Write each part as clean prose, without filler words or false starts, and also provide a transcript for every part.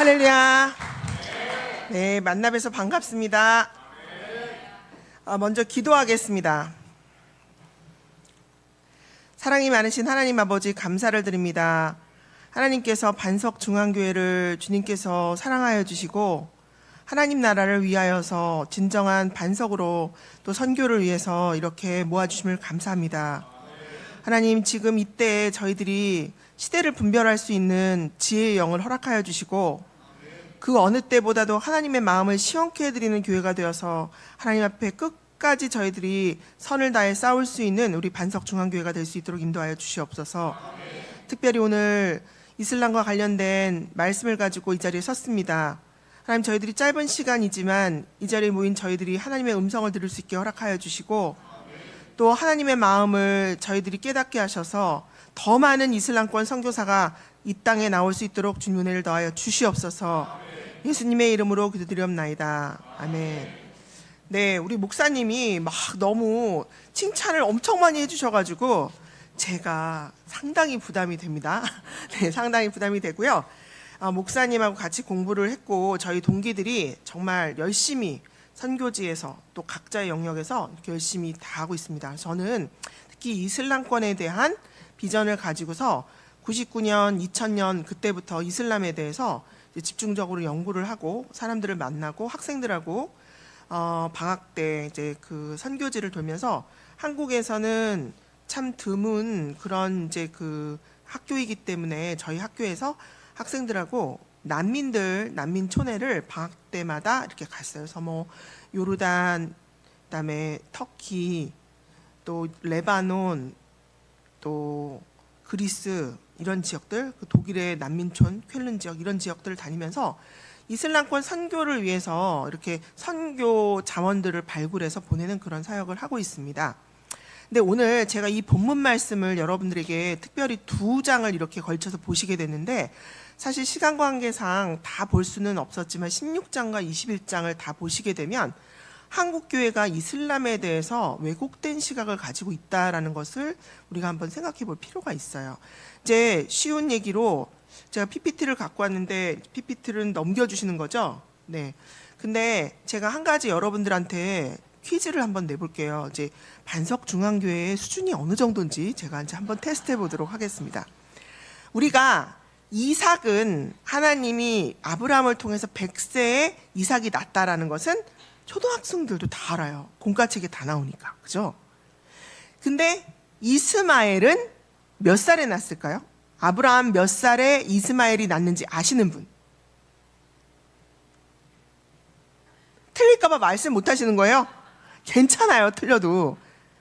할렐루야. 네, 만나 뵈서 반갑습니다. 먼저 기도하겠습니다. 사랑이 많으신 하나님 아버지 감사를 드립니다. 하나님께서 반석중앙교회를 주님께서 사랑하여 주시고 하나님 나라를 위하여서 진정한 반석으로 또 선교를 위해서 이렇게 모아주심을 감사합니다. 하나님, 지금 이때 저희들이 시대를 분별할 수 있는 지혜의 영을 허락하여 주시고 그 어느 때보다도 하나님의 마음을 시원케 해드리는 교회가 되어서 하나님 앞에 끝까지 저희들이 선을 다해 싸울 수 있는 우리 반석중앙교회가 될 수 있도록 인도하여 주시옵소서. 특별히 오늘 이슬람과 관련된 말씀을 가지고 이 자리에 섰습니다. 하나님, 저희들이 짧은 시간이지만 이 자리에 모인 저희들이 하나님의 음성을 들을 수 있게 허락하여 주시고 또 하나님의 마음을 저희들이 깨닫게 하셔서 더 많은 이슬람권 선교사가 이 땅에 나올 수 있도록 주님 은혜를 더하여 주시옵소서. 예수님의 이름으로 기도드리옵나이다. 아멘. 네, 우리 목사님이 막 너무 칭찬을 엄청 많이 해주셔가지고 제가 상당히 부담이 됩니다. 네, 상당히 부담이 되고요. 목사님하고 같이 공부를 했고 저희 동기들이 정말 열심히 선교지에서 또 각자의 영역에서 이렇게 열심히 다 하고 있습니다. 저는 특히 이슬람권에 대한 비전을 가지고서 99년, 2000년 그때부터 이슬람에 대해서 집중적으로 연구를 하고 사람들을 만나고 학생들하고 방학 때 이제 그 선교지를 돌면서 한국에서는 참 드문 그런 이제 그 학교이기 때문에 저희 학교에서 학생들하고 난민 초내를 방학 때마다 이렇게 갔어요. 그래서 뭐 요르단, 그다음에 터키, 또 레바논, 또 그리스 이런 지역들, 그 독일의 난민촌, 쾰른 지역 이런 지역들을 다니면서 이슬람권 선교를 위해서 이렇게 선교 자원들을 발굴해서 보내는 그런 사역을 하고 있습니다. 근데 오늘 제가 이 본문 말씀을 여러분들에게 특별히 2장을 이렇게 걸쳐서 보시게 됐는데 사실 시간 관계상 다 볼 수는 없었지만 16장과 21장을 다 보시게 되면 한국교회가 이슬람에 대해서 왜곡된 시각을 가지고 있다라는 것을 우리가 한번 생각해 볼 필요가 있어요. 이제 쉬운 얘기로 제가 PPT를 갖고 왔는데 PPT를 넘겨주시는 거죠? 네. 근데 제가 한 가지 여러분들한테 퀴즈를 한번 내볼게요. 이제 반석중앙교회의 수준이 어느 정도인지 제가 이제 한번 테스트해 보도록 하겠습니다. 우리가 이삭은 하나님이 아브라함을 통해서 100세에 이삭이 낳았다라는 것은 초등학생들도 다 알아요. 공과책에 다 나오니까. 그죠? 근데 이스마엘은 몇 살에 낳았을까요? 아브라함 몇 살에 이스마엘이 낳는지 아시는 분? 틀릴까봐 말씀 못 하시는 거예요? 괜찮아요, 틀려도.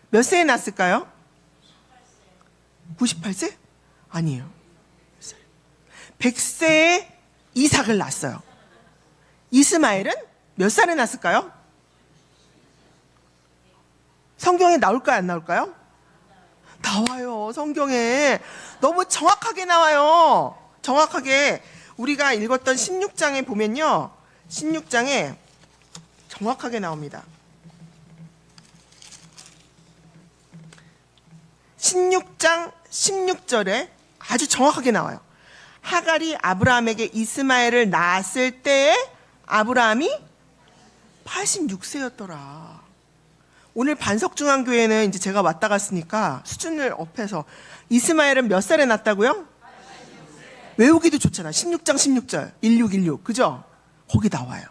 몇 세에 낳았을까요? 98세? 아니에요. 100세에 이삭을 낳았어요. 이스마엘은 몇 살에 낳았을까요? 성경에 나올까요, 안 나올까요? 나와요, 성경에. 너무 정확하게 나와요. 정확하게. 우리가 읽었던 16장에 보면요. 16장에 정확하게 나옵니다. 16장 16절에 아주 정확하게 나와요. 하갈이 아브라함에게 이스마엘을 낳았을 때에 아브라함이 86세였더라. 오늘 반석중앙교회는 이제 제가 왔다 갔으니까 수준을 업해서 이스마엘은 몇 살에 낳았다고요? 86세. 외우기도 좋잖아. 16장 16절 1616 그죠? 거기 나와요.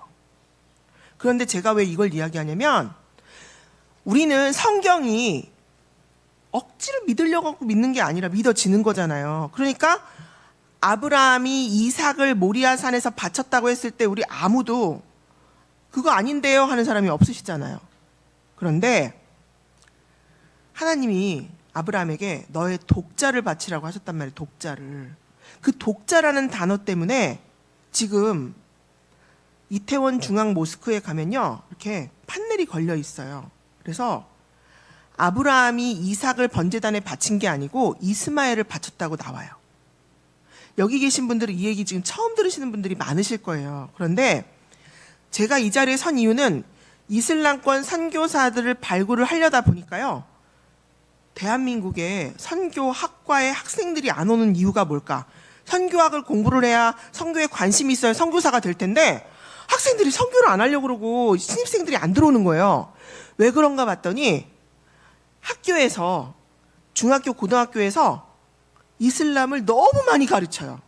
그런데 제가 왜 이걸 이야기하냐면 우리는 성경이 억지로 믿으려고 믿는 게 아니라 믿어지는 거잖아요. 그러니까 아브라함이 이삭을 모리아산에서 바쳤다고 했을 때 우리 아무도 그거 아닌데요 하는 사람이 없으시잖아요. 그런데 하나님이 아브라함에게 너의 독자를 바치라고 하셨단 말이에요. 독자를. 그 독자라는 단어 때문에 지금 이태원 중앙 모스크에 가면요 이렇게 판넬이 걸려 있어요. 그래서 아브라함이 이삭을 번제단에 바친 게 아니고 이스마엘을 바쳤다고 나와요. 여기 계신 분들은 이 얘기 지금 처음 들으시는 분들이 많으실 거예요. 그런데 제가 이 자리에 선 이유는 이슬람권 선교사들을 발굴을 하려다 보니까요. 대한민국에 선교학과의 학생들이 안 오는 이유가 뭘까? 선교학을 공부를 해야 선교에 관심이 있어야 선교사가 될 텐데 학생들이 선교를 안 하려고 그러고 신입생들이 안 들어오는 거예요. 왜 그런가 봤더니 학교에서 중학교, 고등학교에서 이슬람을 너무 많이 가르쳐요.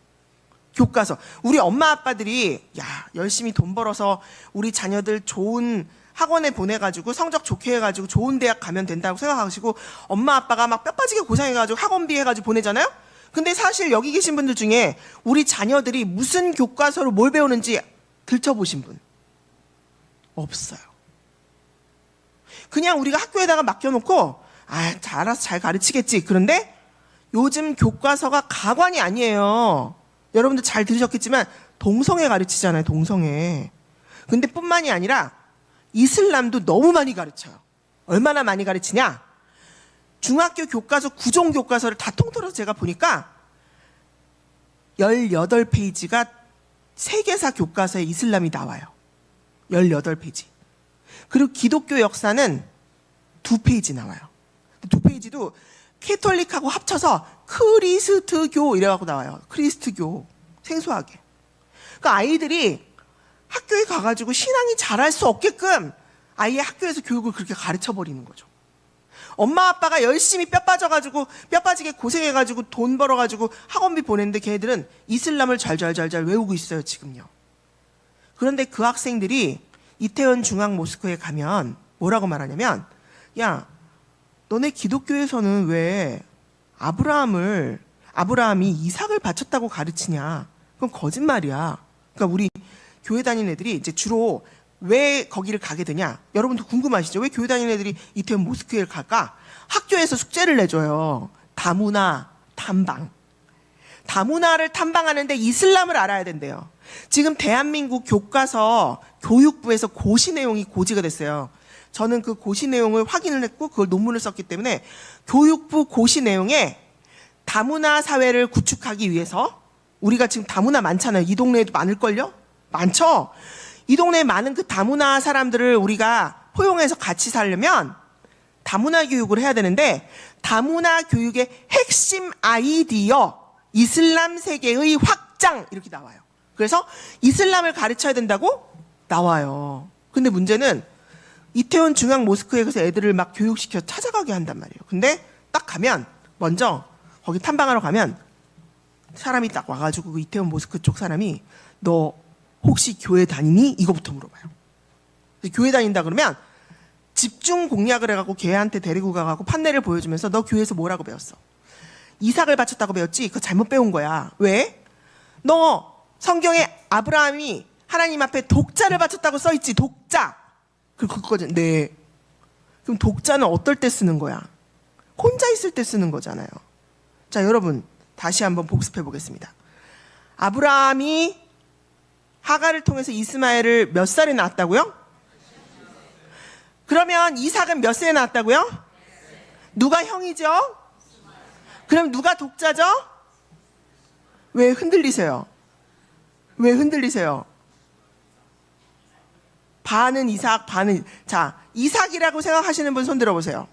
교과서. 우리 엄마 아빠들이 열심히 돈 벌어서 우리 자녀들 좋은 학원에 보내가지고 성적 좋게 해가지고 좋은 대학 가면 된다고 생각하시고 엄마 아빠가 막 뼈 빠지게 고생해가지고 학원비 해가지고 보내잖아요. 근데 사실 여기 계신 분들 중에 우리 자녀들이 무슨 교과서로 뭘 배우는지 들춰보신 분 없어요. 그냥 우리가 학교에다가 맡겨놓고 알아서 잘 가르치겠지. 그런데 요즘 교과서가 가관이 아니에요. 여러분들 잘 들으셨겠지만 동성애 가르치잖아요. 동성애. 근데 뿐만이 아니라 이슬람도 너무 많이 가르쳐요. 얼마나 많이 가르치냐? 중학교 교과서 9종 교과서를 다 통틀어서 제가 보니까 18페이지가 세계사 교과서에 이슬람이 나와요. 18페이지. 그리고 기독교 역사는 2페이지 나와요. 2페이지도 캐톨릭하고 합쳐서 크리스트교 이래갖고 나와요. 크리스트교. 생소하게. 그러니까 아이들이 학교에 가가지고 신앙이 잘할 수 없게끔 아예 학교에서 교육을 그렇게 가르쳐버리는 거죠. 엄마 아빠가 열심히 뼈 빠지게 고생해가지고 돈 벌어가지고 학원비 보냈는데 걔네들은 이슬람을 잘 외우고 있어요, 지금요. 그런데 그 학생들이 이태원 중앙 모스크에 가면 뭐라고 말하냐면, 야, 너네 기독교에서는 왜 아브라함이 이삭을 바쳤다고 가르치냐? 그건 거짓말이야. 그러니까 우리 교회 다니는 애들이 이제 주로 왜 거기를 가게 되냐? 여러분도 궁금하시죠? 왜 교회 다니는 애들이 이태원 모스크에를 갈까? 학교에서 숙제를 내줘요. 다문화 탐방. 다문화를 탐방하는데 이슬람을 알아야 된대요. 지금 대한민국 교과서 교육부에서 고시 내용이 고지가 됐어요. 저는 그 고시 내용을 확인을 했고 그걸 논문을 썼기 때문에 교육부 고시 내용에 다문화 사회를 구축하기 위해서 우리가 지금 다문화 많잖아요. 이 동네에도 많을걸요? 많죠? 이 동네에 많은 그 다문화 사람들을 우리가 포용해서 같이 살려면 다문화 교육을 해야 되는데 다문화 교육의 핵심 아이디어 이슬람 세계의 확장 이렇게 나와요. 그래서 이슬람을 가르쳐야 된다고 나와요. 근데 문제는 이태원 중앙 모스크에 가서 애들을 막 교육시켜 찾아가게 한단 말이에요. 근데 딱 가면 먼저 거기 탐방하러 가면 사람이 딱 와가지고 그 이태원 모스크 쪽 사람이 너 혹시 교회 다니니? 이거부터 물어봐요. 교회 다닌다 그러면 집중 공략을 해갖고 걔한테 데리고 가갖고 판례를 보여주면서 너 교회에서 뭐라고 배웠어? 이삭을 바쳤다고 배웠지? 그거 잘못 배운 거야. 왜? 너 성경에 아브라함이 하나님 앞에 독자를 바쳤다고 써있지? 독자. 그거거든. 네. 그럼 독자는 어떨 때 쓰는 거야? 혼자 있을 때 쓰는 거잖아요. 자, 여러분 다시 한번 복습해 보겠습니다. 아브라함이 하가를 통해서 이스마엘을 몇 살에 낳았다고요? 그러면 이삭은 몇 세에 낳았다고요? 누가 형이죠? 그럼 누가 독자죠? 왜 흔들리세요? 왜 흔들리세요? 반은 이삭, 반은 자, 이삭이라고 생각하시는 분 손 들어보세요.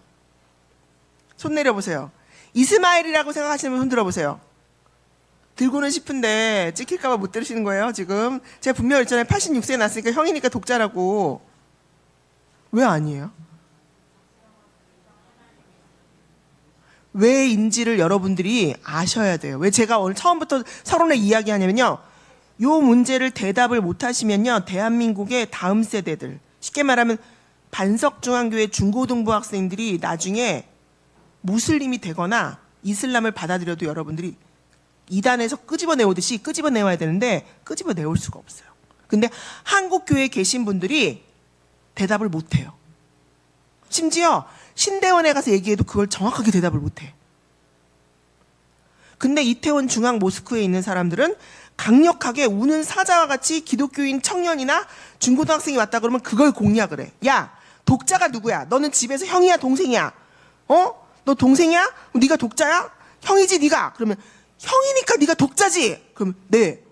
손 내려보세요. 이스마엘이라고 생각하시는 분 손 들어보세요. 들고는 싶은데 찍힐까봐 못 들으시는 거예요, 지금. 제가 분명히 했잖아요. 86세에 낳았으니까 형이니까 독자라고. 왜 아니에요? 왜인지를 여러분들이 아셔야 돼요. 왜 제가 오늘 처음부터 서론에 이야기하냐면요. 요 문제를 대답을 못 하시면요. 대한민국의 다음 세대들, 쉽게 말하면 반석중앙교회 중고등부 학생들이 나중에 무슬림이 되거나 이슬람을 받아들여도 여러분들이 이단에서 끄집어내오듯이 끄집어내와야 되는데 끄집어내올 수가 없어요. 근데 한국 교회에 계신 분들이 대답을 못해요. 심지어 신대원에 가서 얘기해도 그걸 정확하게 대답을 못해. 근데 이태원 중앙 모스크에 있는 사람들은 강력하게 우는 사자와 같이 기독교인 청년이나 중고등학생이 왔다 그러면 그걸 공략을 해. 야, 독자가 누구야? 너는 집에서 형이야, 동생이야? 너 동생이야? 네가 독자야? 형이지, 네가? 그러면 형이니까 네가 독자지. 그럼 네.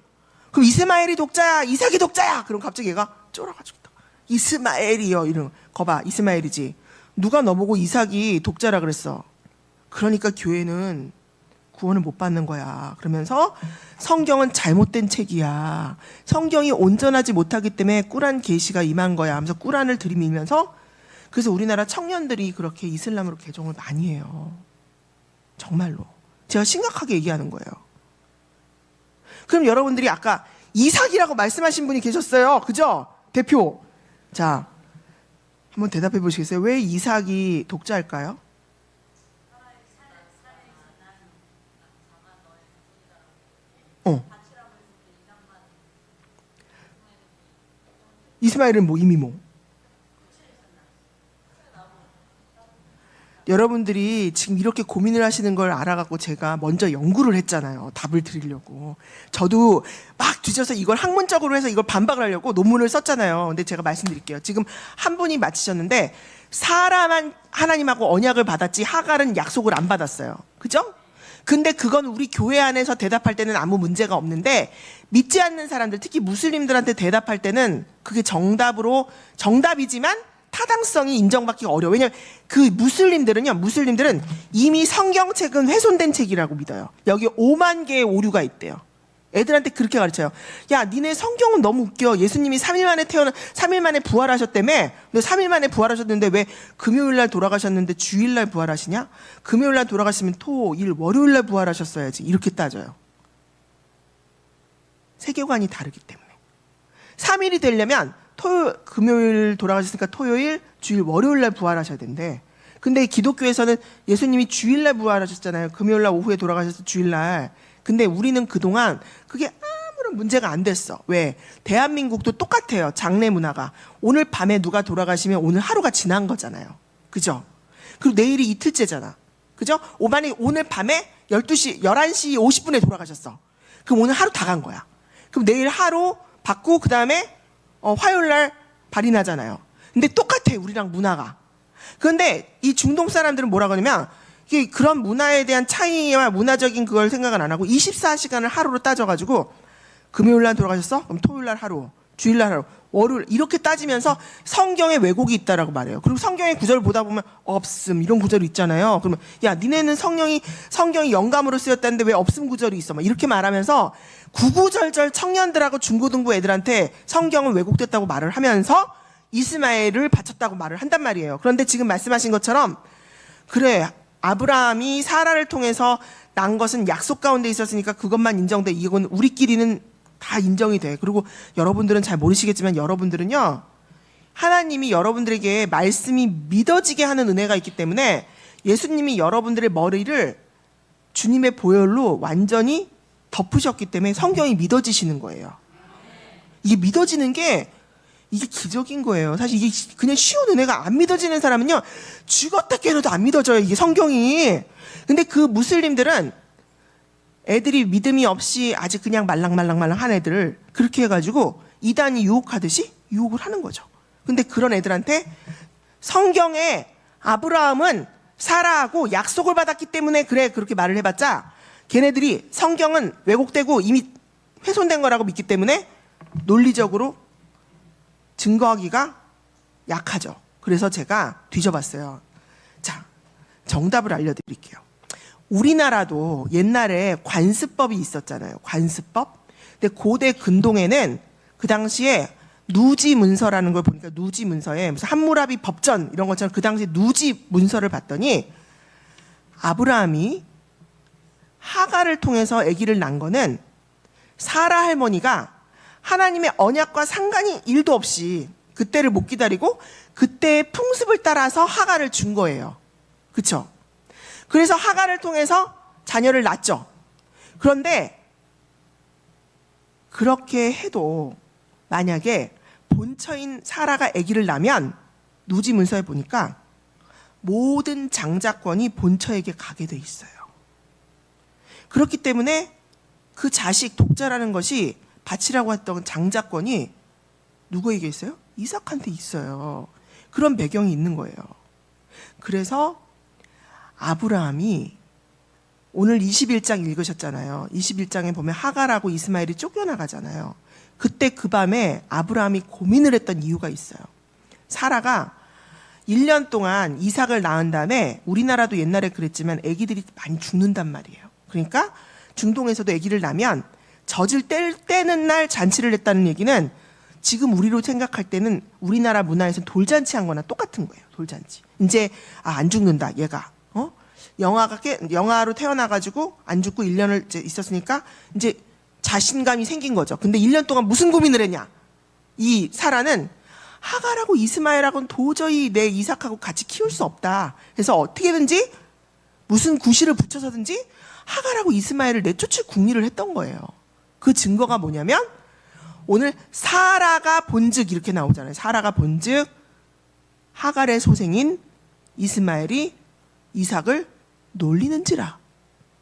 그럼 이스마엘이 독자야, 이삭이 독자야. 그럼 갑자기 얘가 쫄아가지고 이스마엘이요. 이런 거 봐, 이스마엘이지. 누가 너보고 이삭이 독자라 그랬어? 그러니까 교회는 구원을 못 받는 거야. 그러면서 성경은 잘못된 책이야. 성경이 온전하지 못하기 때문에 꾸란 계시가 임한 거야 하면서 꾸란을 들이밀면서, 그래서 우리나라 청년들이 그렇게 이슬람으로 개종을 많이 해요. 정말로. 제가 심각하게 얘기하는 거예요. 그럼 여러분들이 아까 이삭이라고 말씀하신 분이 계셨어요. 그죠? 대표. 자, 한번 대답해 보시겠어요? 왜 이삭이 독자일까요? 이스마엘은 뭐 이미 뭐. 여러분들이 지금 이렇게 고민을 하시는 걸 알아갖고 제가 먼저 연구를 했잖아요. 답을 드리려고. 저도 막 뒤져서 이걸 학문적으로 해서 이걸 반박을 하려고 논문을 썼잖아요. 근데 제가 말씀드릴게요. 지금 한 분이 마치셨는데 사라만 하나님하고 언약을 받았지 하갈은 약속을 안 받았어요. 그죠? 근데 그건 우리 교회 안에서 대답할 때는 아무 문제가 없는데 믿지 않는 사람들, 특히 무슬림들한테 대답할 때는 그게 정답이지만 타당성이 인정받기가 어려워. 왜냐면 그 무슬림들은 이미 성경책은 훼손된 책이라고 믿어요. 여기 5만 개의 오류가 있대요. 애들한테 그렇게 가르쳐요. 야, 니네 성경은 너무 웃겨. 예수님이 3일 만에 부활하셨다며? 근데 3일 만에 부활하셨는데 왜 금요일 날 돌아가셨는데 주일 날 부활하시냐? 금요일 날 돌아가시면 토, 일, 월요일 날 부활하셨어야지. 이렇게 따져요. 세계관이 다르기 때문에. 3일이 되려면 금요일 돌아가셨으니까 토요일, 주일, 월요일 날 부활하셔야 된대. 근데 기독교에서는 예수님이 주일 날 부활하셨잖아요. 금요일 날 오후에 돌아가셔서 주일 날. 근데 우리는 그동안 그게 아무런 문제가 안 됐어. 왜? 대한민국도 똑같아요. 장례 문화가. 오늘 밤에 누가 돌아가시면 오늘 하루가 지난 거잖아요. 그죠? 그리고 내일이 이틀째잖아. 그죠? 오늘 밤에 11시 50분에 돌아가셨어. 그럼 오늘 하루 다 간 거야. 그럼 내일 하루 받고 그 다음에 화요일 날 발이 나잖아요. 근데 똑같아, 우리랑 문화가. 그런데 이 중동 사람들은 뭐라고 하냐면 이게 그런 문화에 대한 차이와 문화적인 그걸 생각은 안 하고 24시간을 하루로 따져가지고 금요일 날 돌아가셨어? 그럼 토요일 날 하루, 주일 날 하루, 월요일 이렇게 따지면서 성경에 왜곡이 있다라고 말해요. 그리고 성경의 구절을 보다 보면 없음 이런 구절이 있잖아요. 그러면 야, 니네는 성경이 영감으로 쓰였다는데 왜 없음 구절이 있어? 막 이렇게 말하면서 구구절절 청년들하고 중고등부 애들한테 성경은 왜곡됐다고 말을 하면서 이스마엘을 바쳤다고 말을 한단 말이에요. 그런데 지금 말씀하신 것처럼 그래, 아브라함이 사라를 통해서 난 것은 약속 가운데 있었으니까 그것만 인정돼. 이건 우리끼리는 다 인정이 돼. 그리고 여러분들은 잘 모르시겠지만 여러분들은요, 하나님이 여러분들에게 말씀이 믿어지게 하는 은혜가 있기 때문에 예수님이 여러분들의 머리를 주님의 보혈로 완전히 덮으셨기 때문에 성경이 믿어지시는 거예요. 이게 믿어지는 게 이게 기적인 거예요. 사실 이게 그냥 쉬운 은혜가 안 믿어지는 사람은요, 죽었다 깨어나도 안 믿어져요, 이게 성경이. 근데 그 무슬림들은 애들이 믿음이 없이 아직 그냥 말랑말랑 한 애들을 그렇게 해가지고 이단이 유혹하듯이 유혹을 하는 거죠. 근데 그런 애들한테 성경에 아브라함은 사라하고 약속을 받았기 때문에 그래, 그렇게 말을 해봤자 걔네들이 성경은 왜곡되고 이미 훼손된 거라고 믿기 때문에 논리적으로 증거하기가 약하죠. 그래서 제가 뒤져봤어요. 자, 정답을 알려드릴게요. 우리나라도 옛날에 관습법이 있었잖아요. 관습법. 근데 고대 근동에는 그 당시에 누지 문서라는 걸 보니까 누지 문서에 무슨 함무라비 법전 이런 것처럼 그 당시 누지 문서를 봤더니 아브라함이 하갈을 통해서 아기를 낳은 거는 사라 할머니가 하나님의 언약과 상관이 1도 없이 그때를 못 기다리고 그때의 풍습을 따라서 하갈을 준 거예요. 그쵸? 그래서 하갈을 통해서 자녀를 낳죠. 그런데 그렇게 해도 만약에 본처인 사라가 아기를 낳으면 누지 문서에 보니까 모든 장자권이 본처에게 가게 돼 있어요. 그렇기 때문에 그 자식 독자라는 것이 바치라고 했던 장자권이 누구에게 있어요? 이삭한테 있어요. 그런 배경이 있는 거예요. 그래서 아브라함이 오늘 21장 읽으셨잖아요. 21장에 보면 하갈하고 이스마엘이 쫓겨나가잖아요. 그때 그 밤에 아브라함이 고민을 했던 이유가 있어요. 사라가 1년 동안 이삭을 낳은 다음에 우리나라도 옛날에 그랬지만 아기들이 많이 죽는단 말이에요. 그러니까 중동에서도 아기를 낳으면 젖을 떼는 날 잔치를 했다는 얘기는 지금 우리로 생각할 때는 우리나라 문화에서 돌잔치 한 거나 똑같은 거예요. 돌잔치. 이제 안 죽는다 얘가. 영아로 태어나가지고 안 죽고 1년을 이제 있었으니까 이제 자신감이 생긴 거죠. 근데 1년 동안 무슨 고민을 했냐? 이 사라는 하갈하고 이스마엘하고는 도저히 내 이삭하고 같이 키울 수 없다. 그래서 어떻게든지 무슨 구실을 붙여서든지 하갈하고 이스마엘을 내쫓을 궁리를 했던 거예요. 그 증거가 뭐냐면 오늘 사라가 본즉 이렇게 나오잖아요. 사라가 본즉 하갈의 소생인 이스마엘이 이삭을 놀리는지라.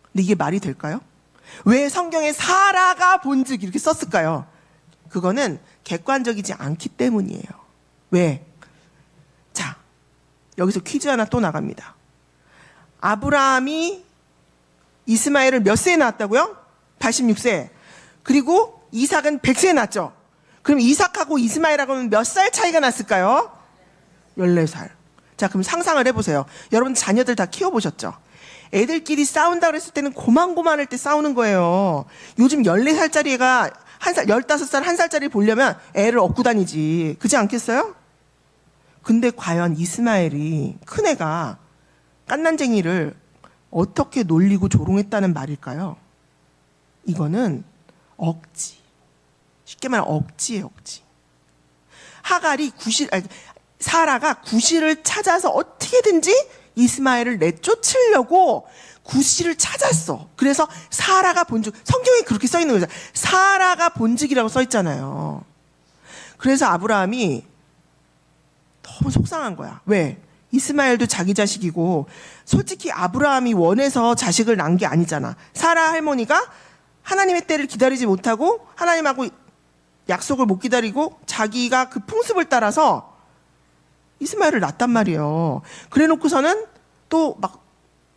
근데 이게 말이 될까요? 왜 성경에 사라가 본즉 이렇게 썼을까요? 그거는 객관적이지 않기 때문이에요. 왜? 자, 여기서 퀴즈 하나 또 나갑니다. 아브라함이 이스마엘을 몇 세에 낳았다고요? 86세. 그리고 이삭은 100세에 낳았죠. 그럼 이삭하고 이스마엘하고는 몇 살 차이가 났을까요? 14살. 자, 그럼 상상을 해보세요. 여러분 자녀들 다 키워보셨죠? 애들끼리 싸운다 그랬을 때는 고만고만할 때 싸우는 거예요. 요즘 14살짜리 애가 15살, 1살짜리 보려면 애를 업고 다니지. 그렇지 않겠어요? 근데 과연 이스마엘이 큰애가 깐난쟁이를 어떻게 놀리고 조롱했다는 말일까요? 이거는 억지. 쉽게 말하면 억지예요, 억지. 사라가 구실을 찾아서 어떻게든지 이스마엘을 내쫓으려고 구실을 찾았어. 그래서 사라가 본즉, 성경에 그렇게 써 있는 거죠. 사라가 본즉이라고 써 있잖아요. 그래서 아브라함이 너무 속상한 거야. 왜? 이스마엘도 자기 자식이고, 솔직히 아브라함이 원해서 자식을 낳은 게 아니잖아. 사라 할머니가 하나님의 때를 기다리지 못하고 하나님하고 약속을 못 기다리고 자기가 그 풍습을 따라서 이스마엘을 낳았단 말이에요. 그래 놓고서는 또 막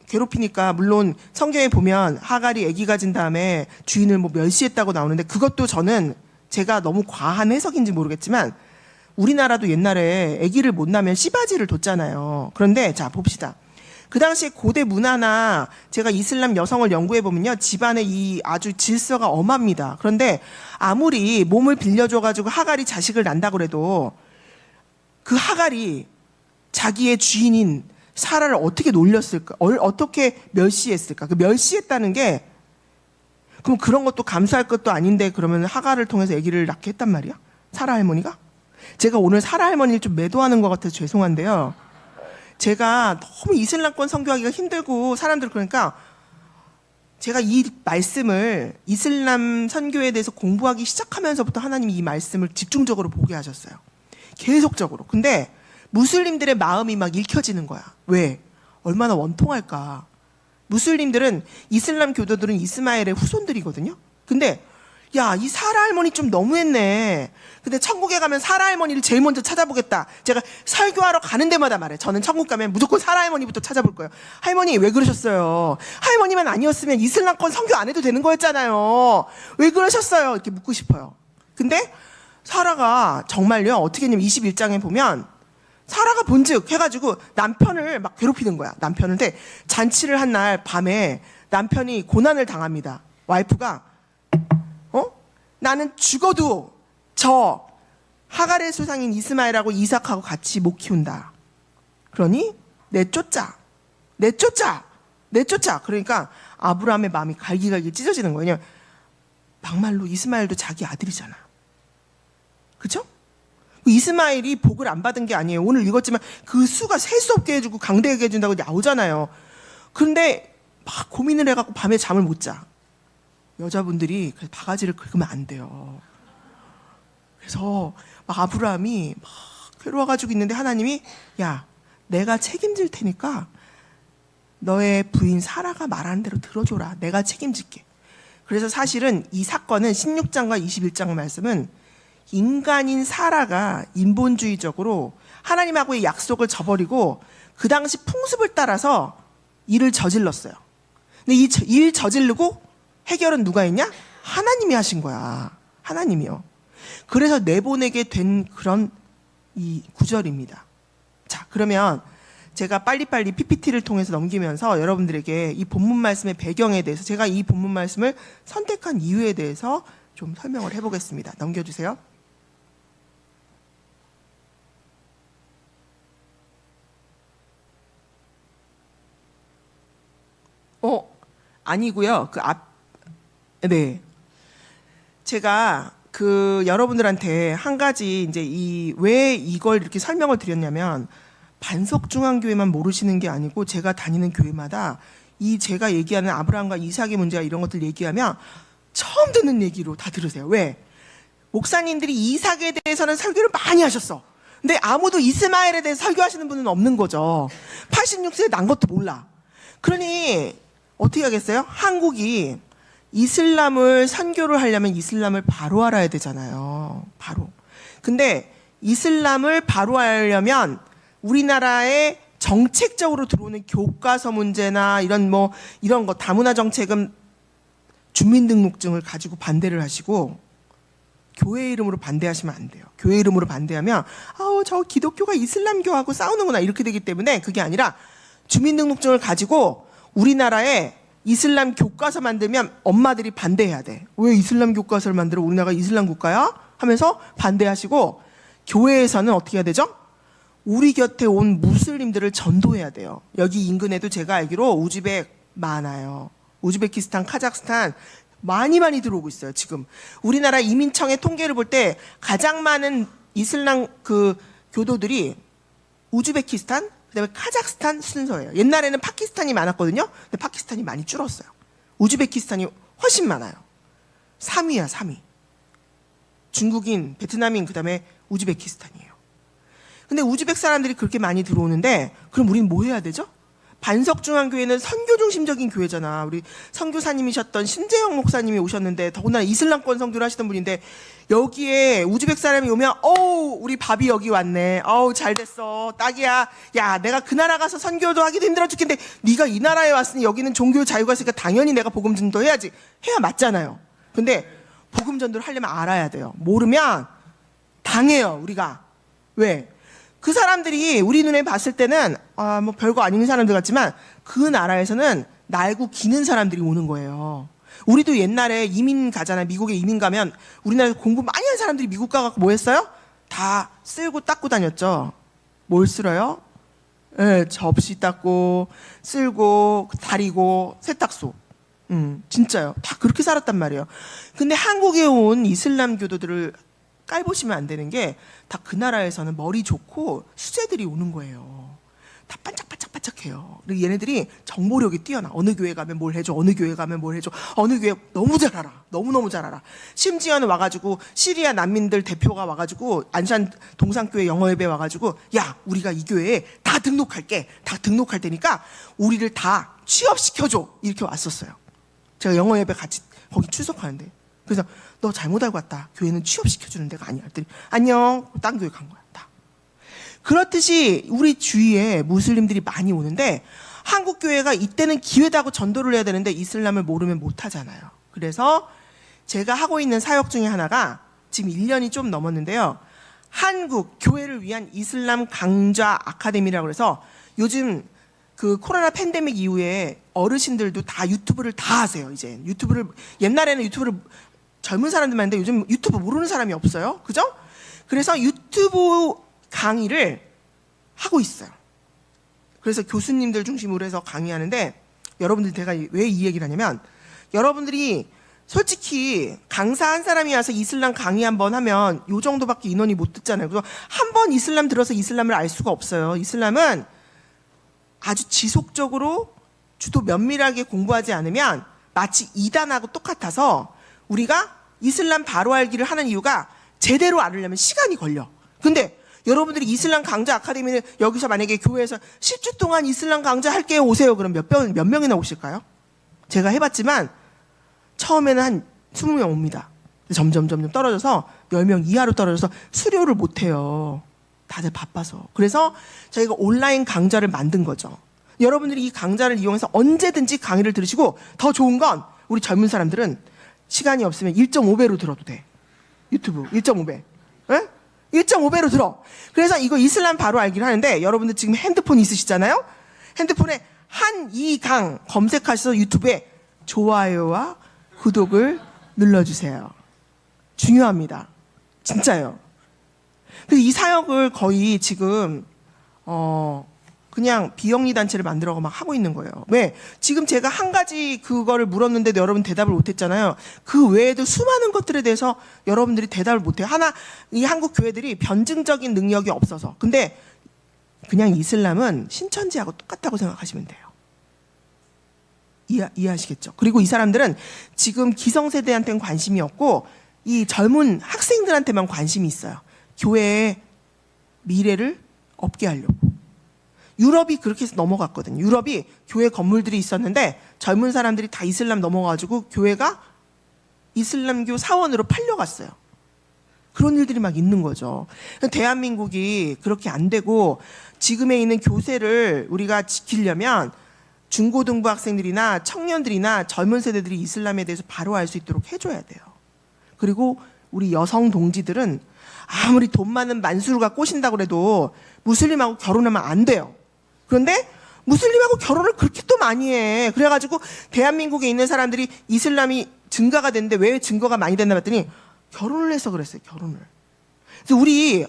괴롭히니까, 물론 성경에 보면 하갈이 아기 가진 다음에 주인을 뭐 멸시했다고 나오는데 그것도 저는 제가 너무 과한 해석인지 모르겠지만 우리나라도 옛날에 아기를 못 낳으면 씨바지를 뒀잖아요. 그런데 자 봅시다. 그 당시에 고대 문화나 제가 이슬람 여성을 연구해 보면요, 집안에 이 아주 질서가 엄합니다. 그런데 아무리 몸을 빌려줘가지고 하갈이 자식을 낳는다고 그래도 그 하갈이 자기의 주인인 사라를 어떻게 놀렸을까? 어떻게 멸시했을까? 그 멸시했다는 게, 그럼 그런 것도 감수할 것도 아닌데 그러면 하갈을 통해서 아기를 낳게 했단 말이야? 사라 할머니가? 제가 오늘 사라 할머니를 좀 매도하는 것 같아서 죄송한데요. 제가 너무 이슬람권 선교하기가 힘들고 사람들 그러니까 제가 이 말씀을 이슬람 선교에 대해서 공부하기 시작하면서부터 하나님이 이 말씀을 집중적으로 보게 하셨어요. 계속적으로. 근데 무슬림들의 마음이 막 읽혀지는 거야. 왜? 얼마나 원통할까. 무슬림들은, 이슬람 교도들은 이스마엘의 후손들이거든요. 근데 야, 이 사라 할머니 좀 너무했네. 근데 천국에 가면 사라 할머니를 제일 먼저 찾아보겠다. 제가 설교하러 가는 데마다 말해. 저는 천국 가면 무조건 사라 할머니부터 찾아볼 거예요. 할머니 왜 그러셨어요? 할머니만 아니었으면 이슬람권 선교 안 해도 되는 거였잖아요. 왜 그러셨어요? 이렇게 묻고 싶어요. 근데 사라가 정말요, 어떻게 했냐면 21장에 보면 사라가 본즉 해가지고 남편을 막 괴롭히는 거야. 남편한테 잔치를 한 날 밤에 남편이 고난을 당합니다. 와이프가 나는 죽어도 저 하갈의 소상인 이스마엘하고 이삭하고 같이 못 키운다. 그러니 내쫓자. 그러니까 아브라함의 마음이 갈기갈기 찢어지는 거예요. 왜냐면 막말로 이스마엘도 자기 아들이잖아. 그죠? 이스마엘이 복을 안 받은 게 아니에요. 오늘 읽었지만 그 수가 셀 수 없게 해주고 강대하게 해준다고 나오잖아요. 그런데 막 고민을 해갖고 밤에 잠을 못 자. 여자분들이 바가지를 긁으면 안 돼요. 그래서 막 아브라함이 막 괴로워가지고 있는데 하나님이, 야, 내가 책임질 테니까 너의 부인 사라가 말하는 대로 들어줘라. 내가 책임질게. 그래서 사실은 이 사건은 16장과 21장 말씀은 인간인 사라가 인본주의적으로 하나님하고의 약속을 저버리고 그 당시 풍습을 따라서 일을 저질렀어요. 근데 이 일 저지르고 해결은 누가 했냐? 하나님이 하신 거야. 하나님이요. 그래서 내보내게 된 그런 이 구절입니다. 자, 그러면 제가 빨리빨리 PPT를 통해서 넘기면서 여러분들에게 이 본문 말씀의 배경에 대해서 제가 이 본문 말씀을 선택한 이유에 대해서 좀 설명을 해보겠습니다. 넘겨주세요. 아니고요. 네. 제가 여러분들한테 한 가지 이제 왜 이걸 이렇게 설명을 드렸냐면 반석중앙교회만 모르시는 게 아니고 제가 다니는 교회마다 제가 얘기하는 아브라함과 이삭의 문제가 이런 것들 얘기하면 처음 듣는 얘기로 다 들으세요. 왜? 목사님들이 이삭에 대해서는 설교를 많이 하셨어. 근데 아무도 이스마엘에 대해서 설교하시는 분은 없는 거죠. 86세에 난 것도 몰라. 그러니 어떻게 하겠어요? 한국이 이슬람을 선교를 하려면 이슬람을 바로 알아야 되잖아요. 바로. 근데 이슬람을 바로 알려면 우리나라에 정책적으로 들어오는 교과서 문제나 이런 거 다문화 정책은 주민등록증을 가지고 반대를 하시고 교회 이름으로 반대하시면 안 돼요. 교회 이름으로 반대하면 저 기독교가 이슬람교하고 싸우는구나 이렇게 되기 때문에 그게 아니라 주민등록증을 가지고 우리나라에 이슬람 교과서 만들면 엄마들이 반대해야 돼. 왜 이슬람 교과서를 만들어? 우리나라가 이슬람 국가야? 하면서 반대하시고 교회에서는 어떻게 해야 되죠? 우리 곁에 온 무슬림들을 전도해야 돼요. 여기 인근에도 제가 알기로 우즈벡 많아요. 우즈베키스탄, 카자흐스탄 많이 들어오고 있어요. 지금 우리나라 이민청의 통계를 볼 때 가장 많은 이슬람 교도들이 우즈베키스탄 그다음에 카자흐스탄 순서예요. 옛날에는 파키스탄이 많았거든요. 근데 파키스탄이 많이 줄었어요. 우즈베키스탄이 훨씬 많아요. 3위야, 3위. 중국인, 베트남인, 그다음에 우즈베키스탄이에요. 근데 우즈벡 사람들이 그렇게 많이 들어오는데 그럼 우리는 뭐 해야 되죠? 반석중앙교회는 선교 중심적인 교회잖아. 우리 선교사님이셨던 신재영 목사님이 오셨는데 더군다나 이슬람권 선교를 하시던 분인데 여기에 우즈벡 사람이 오면 우리 밥이 여기 왔네. 잘 됐어. 딱이야. 야, 내가 그 나라 가서 선교도 하기도 힘들어 죽겠는데 네가 이 나라에 왔으니 여기는 종교 자유가 있으니까 당연히 내가 복음 전도 해야지. 해야 맞잖아요. 근데 복음 전도를 하려면 알아야 돼요. 모르면 당해요, 우리가. 왜? 그 사람들이 우리 눈에 봤을 때는 별거 아닌 사람들 같지만 그 나라에서는 날고 기는 사람들이 오는 거예요. 우리도 옛날에 이민 가잖아요. 미국에 이민 가면 우리나라에서 공부 많이 한 사람들이 미국 가갖고 뭐 했어요? 다 쓸고 닦고 다녔죠. 뭘 쓸어요? 접시 닦고 쓸고 다리고 세탁소. 진짜요. 다 그렇게 살았단 말이에요. 근데 한국에 온 이슬람 교도들을 깔보시면 안 되는 게 다 그 나라에서는 머리 좋고 수제들이 오는 거예요. 다 반짝반짝반짝해요. 그리고 얘네들이 정보력이 뛰어나. 어느 교회 가면 뭘 해줘, 어느 교회 가면 뭘 해줘, 어느 교회 너무 잘 알아. 너무너무 잘 알아. 심지어는 와가지고 시리아 난민들 대표가 와가지고 안산 동산교회 영어예배 와가지고 야, 우리가 이 교회에 다 등록할게. 다 등록할 테니까 우리를 다 취업시켜줘. 이렇게 왔었어요. 제가 영어예배 같이 거기 출석하는데 그래서 너 잘못 알고 왔다. 교회는 취업시켜주는 데가 아니야. 그랬더니 안녕. 딴 교회 간 거야. 다. 그렇듯이 우리 주위에 무슬림들이 많이 오는데 한국 교회가 이때는 기회다고 전도를 해야 되는데 이슬람을 모르면 못 하잖아요. 그래서 제가 하고 있는 사역 중에 하나가 지금 1년이 좀 넘었는데요. 한국 교회를 위한 이슬람 강좌 아카데미라고 해서 요즘 코로나 팬데믹 이후에 어르신들도 다 유튜브를 다 하세요. 이제 옛날에는 유튜브를 젊은 사람들만 했는데 요즘 유튜브 모르는 사람이 없어요. 그죠? 그래서 유튜브 강의를 하고 있어요. 그래서 교수님들 중심으로 해서 강의하는데 여러분들 제가 왜 이 얘기를 하냐면 여러분들이 솔직히 강사 한 사람이 와서 이슬람 강의 한번 하면 요 정도밖에 인원이 못 듣잖아요. 그래서 한 번 이슬람 들어서 이슬람을 알 수가 없어요. 이슬람은 아주 지속적으로 주도 면밀하게 공부하지 않으면 마치 이단하고 똑같아서 우리가 이슬람 바로 알기를 하는 이유가 제대로 알으려면 시간이 걸려. 근데 여러분들이 이슬람 강좌 아카데미를 여기서 만약에 교회에서 10주 동안 이슬람 강좌 할게요 오세요. 그럼 몇 명이나 오실까요? 제가 해봤지만 처음에는 한 20명 옵니다. 점점 떨어져서 10명 이하로 떨어져서 수료를 못해요. 다들 바빠서. 그래서 저희가 온라인 강좌를 만든 거죠. 여러분들이 이 강좌를 이용해서 언제든지 강의를 들으시고 더 좋은 건 우리 젊은 사람들은 시간이 없으면 1.5배로 들어도 돼. 유튜브 1.5배. 예? 1.5배로 들어. 그래서 이거 이슬람 바로 알기를 하는데, 여러분들 지금 핸드폰 있으시잖아요? 핸드폰에 한이강 검색하셔서 유튜브에 좋아요와 구독을 눌러주세요. 중요합니다. 진짜요. 그래서 이 사역을 거의 지금 그냥 비영리 단체를 만들어 막 하고 있는 거예요. 왜? 지금 제가 한 가지 그거를 물었는데도 여러분 대답을 못했잖아요. 그 외에도 수많은 것들에 대해서 여러분들이 대답을 못해요. 이 한국 교회들이 변증적인 능력이 없어서. 근데 그냥 이슬람은 신천지하고 똑같다고 생각하시면 돼요. 이해하시겠죠? 그리고 이 사람들은 지금 기성세대한테는 관심이 없고 이 젊은 학생들한테만 관심이 있어요. 교회의 미래를 없게 하려고. 유럽이 그렇게 해서 넘어갔거든요. 유럽이 교회 건물들이 있었는데 젊은 사람들이 다 이슬람 넘어가지고 교회가 이슬람교 사원으로 팔려갔어요. 그런 일들이 막 있는 거죠. 대한민국이 그렇게 안 되고 지금에 있는 교세를 우리가 지키려면 중고등부 학생들이나 청년들이나 젊은 세대들이 이슬람에 대해서 바로 알 수 있도록 해줘야 돼요. 그리고 우리 여성 동지들은 아무리 돈 많은 만수르가 꼬신다고 해도 무슬림하고 결혼하면 안 돼요. 그런데 무슬림하고 결혼을 그렇게 또 많이 해. 그래가지고 대한민국에 있는 사람들이 이슬람이 증가가 됐는데 왜 증거가 많이 됐나 봤더니 결혼을 해서 그랬어요. 결혼을. 그래서 우리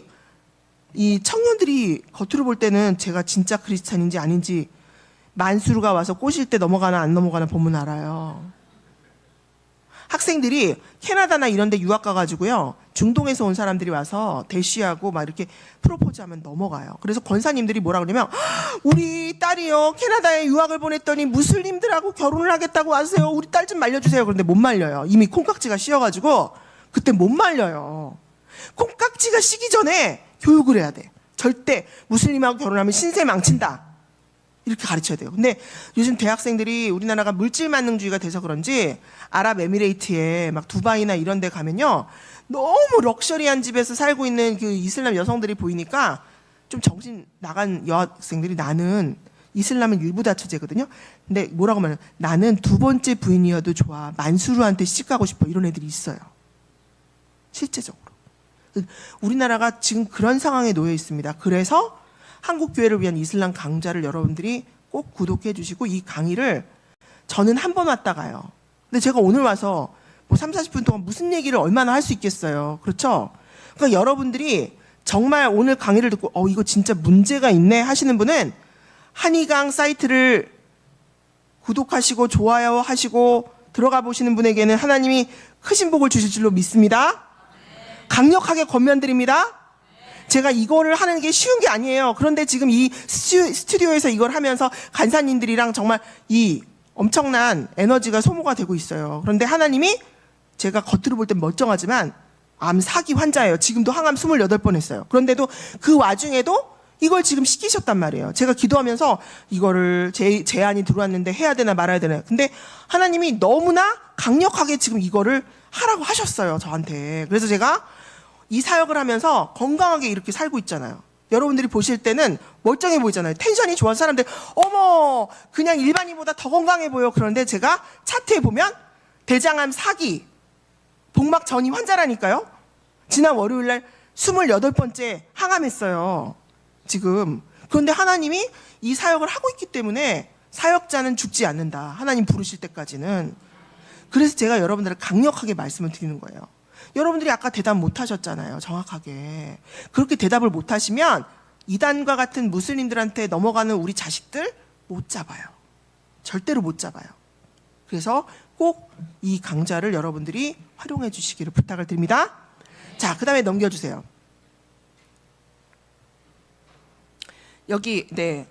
이 청년들이 겉으로 볼 때는 제가 진짜 크리스찬인지 아닌지 만수르가 와서 꼬실 때 넘어가나 안 넘어가나 보면 알아요. 학생들이 캐나다나 이런 데 유학 가가지고요. 중동에서 온 사람들이 와서 대쉬하고 막 이렇게 프로포즈하면 넘어가요. 그래서 권사님들이 뭐라 그러냐면 우리 딸이요. 캐나다에 유학을 보냈더니 무슬림들하고 결혼을 하겠다고 하세요. 우리 딸 좀 말려주세요. 그런데 못 말려요. 이미 콩깍지가 씌어가지고 그때 못 말려요. 콩깍지가 시기 전에 교육을 해야 돼. 절대 무슬림하고 결혼하면 신세 망친다. 이렇게 가르쳐야 돼요. 근데 요즘 대학생들이 우리나라가 물질만능주의가 돼서 그런지 아랍에미레이트에 막 두바이나 이런 데 가면요. 너무 럭셔리한 집에서 살고 있는 그 이슬람 여성들이 보이니까 좀 정신 나간 여학생들이 나는 이슬람은 일부 다처제거든요. 근데 뭐라고 말해요? 나는 두 번째 부인이어도 좋아. 만수르한테 시집가고 싶어. 이런 애들이 있어요. 실제적으로. 우리나라가 지금 그런 상황에 놓여 있습니다. 그래서 한국 교회를 위한 이슬람 강좌를 여러분들이 꼭 구독해 주시고 이 강의를 저는 한 번 왔다 가요. 근데 제가 오늘 와서 뭐 3, 40분 동안 무슨 얘기를 얼마나 할 수 있겠어요. 그렇죠? 그러니까 여러분들이 정말 오늘 강의를 듣고 이거 진짜 문제가 있네 하시는 분은 한의강 사이트를 구독하시고 좋아요 하시고 들어가 보시는 분에게는 하나님이 크신 복을 주실 줄로 믿습니다. 강력하게 권면드립니다. 제가 이거를 하는 게 쉬운 게 아니에요. 그런데 지금 이 스튜디오에서 이걸 하면서 간사님들이랑 정말 이 엄청난 에너지가 소모가 되고 있어요. 그런데 하나님이 제가 겉으로 볼 땐 멀쩡하지만 암 4기 환자예요. 지금도 항암 28번 했어요. 그런데도 그 와중에도 이걸 지금 시키셨단 말이에요. 제가 기도하면서 이거를 제안이 들어왔는데 해야 되나 말아야 되나. 근데 하나님이 너무나 강력하게 지금 이거를 하라고 하셨어요. 저한테. 그래서 제가 이 사역을 하면서 건강하게 이렇게 살고 있잖아요. 여러분들이 보실 때는 멀쩡해 보이잖아요. 텐션이 좋아서 사람들 어머 그냥 일반인보다 더 건강해 보여. 그런데 제가 차트에 보면 대장암 4기 복막 전이 환자라니까요. 지난 월요일날 28번째 항암했어요. 지금. 그런데 하나님이 이 사역을 하고 있기 때문에 사역자는 죽지 않는다. 하나님 부르실 때까지는. 그래서 제가 여러분들을 강력하게 말씀을 드리는 거예요. 여러분들이 아까 대답 못 하셨잖아요. 정확하게. 그렇게 대답을 못 하시면 이단과 같은 무슬림들한테 넘어가는 우리 자식들 못 잡아요. 절대로 못 잡아요. 그래서 꼭 이 강좌를 여러분들이 활용해 주시기를 부탁을 드립니다. 자, 그 다음에 넘겨주세요. 여기 네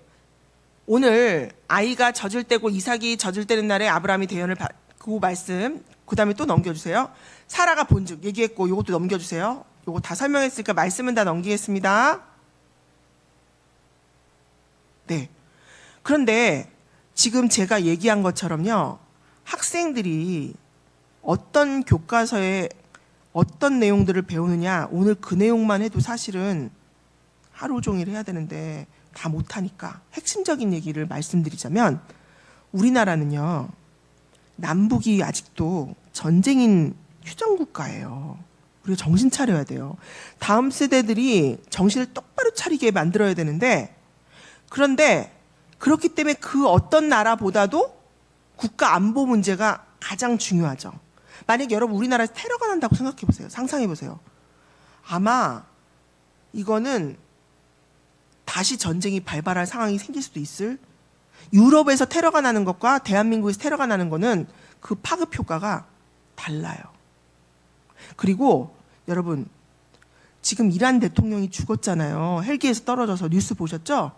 오늘 아이가 젖을 때고 이삭이 젖을 때는 날에 아브라함이 대언을 그 말씀 그 다음에 또 넘겨주세요. 사라가 본즉 얘기했고 요것도 넘겨주세요. 요거 다 설명했으니까 말씀은 다 넘기겠습니다. 네. 그런데 지금 제가 얘기한 것처럼요. 학생들이 어떤 교과서에 어떤 내용들을 배우느냐 오늘 그 내용만 해도 사실은 하루 종일 해야 되는데 다 못하니까 핵심적인 얘기를 말씀드리자면 우리나라는요. 남북이 아직도 전쟁인 휴전국가예요. 우리가 정신 차려야 돼요. 다음 세대들이 정신을 똑바로 차리게 만들어야 되는데, 그런데 그렇기 때문에 그 어떤 나라보다도 국가 안보 문제가 가장 중요하죠. 만약 여러분 우리나라에서 테러가 난다고 생각해 보세요. 상상해 보세요. 아마 이거는 다시 전쟁이 발발할 상황이 생길 수도 있을, 유럽에서 테러가 나는 것과 대한민국에서 테러가 나는 거는 그 파급 효과가 달라요. 그리고 여러분, 지금 이란 대통령이 죽었잖아요. 헬기에서 떨어져서. 뉴스 보셨죠?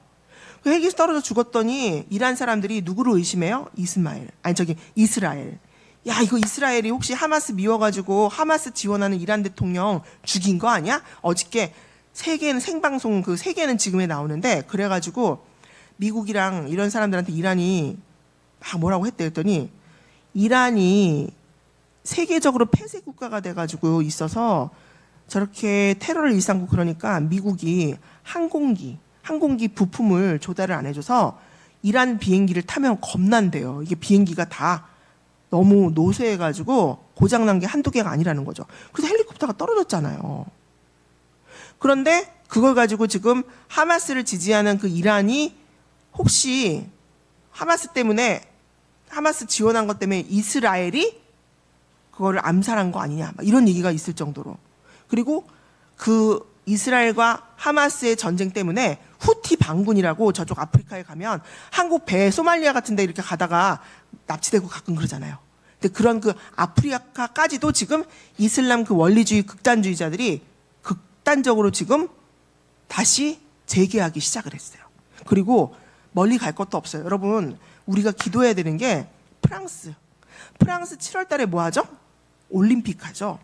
헬기에서 떨어져 죽었더니 이란 사람들이 누구를 의심해요? 이스라엘. 야, 이거 이스라엘이 혹시 하마스 미워가지고 하마스 지원하는 이란 대통령 죽인 거 아니야? 어저께 세계는 생방송, 그 세계는 지금에 나오는데, 그래가지고 미국이랑 이런 사람들한테 이란이 막 뭐라고 했대 했더니, 이란이 세계적으로 폐쇄 국가가 돼가지고 있어서 저렇게 테러를 일삼고 그러니까 미국이 항공기 부품을 조달을 안 해줘서 이란 비행기를 타면 겁난대요. 이게 비행기가 다 너무 노쇠해가지고 고장난 게 한두 개가 아니라는 거죠. 그래서 헬리콥터가 떨어졌잖아요. 그런데 그걸 가지고 지금 하마스를 지지하는 그 이란이 혹시 하마스 지원한 것 때문에 이스라엘이 그거를 암살한 거 아니냐, 막 이런 얘기가 있을 정도로. 그리고 그 이스라엘과 하마스의 전쟁 때문에 후티 반군이라고 저쪽 아프리카에 가면 한국 배 소말리아 같은 데 이렇게 가다가 납치되고 가끔 그러잖아요. 근데 그런 그 아프리카까지도 지금 이슬람 그 원리주의 극단주의자들이 극단적으로 지금 다시 재개하기 시작을 했어요. 그리고 멀리 갈 것도 없어요. 여러분, 우리가 기도해야 되는 게 프랑스 7월 달에 뭐 하죠? 올림픽 하죠.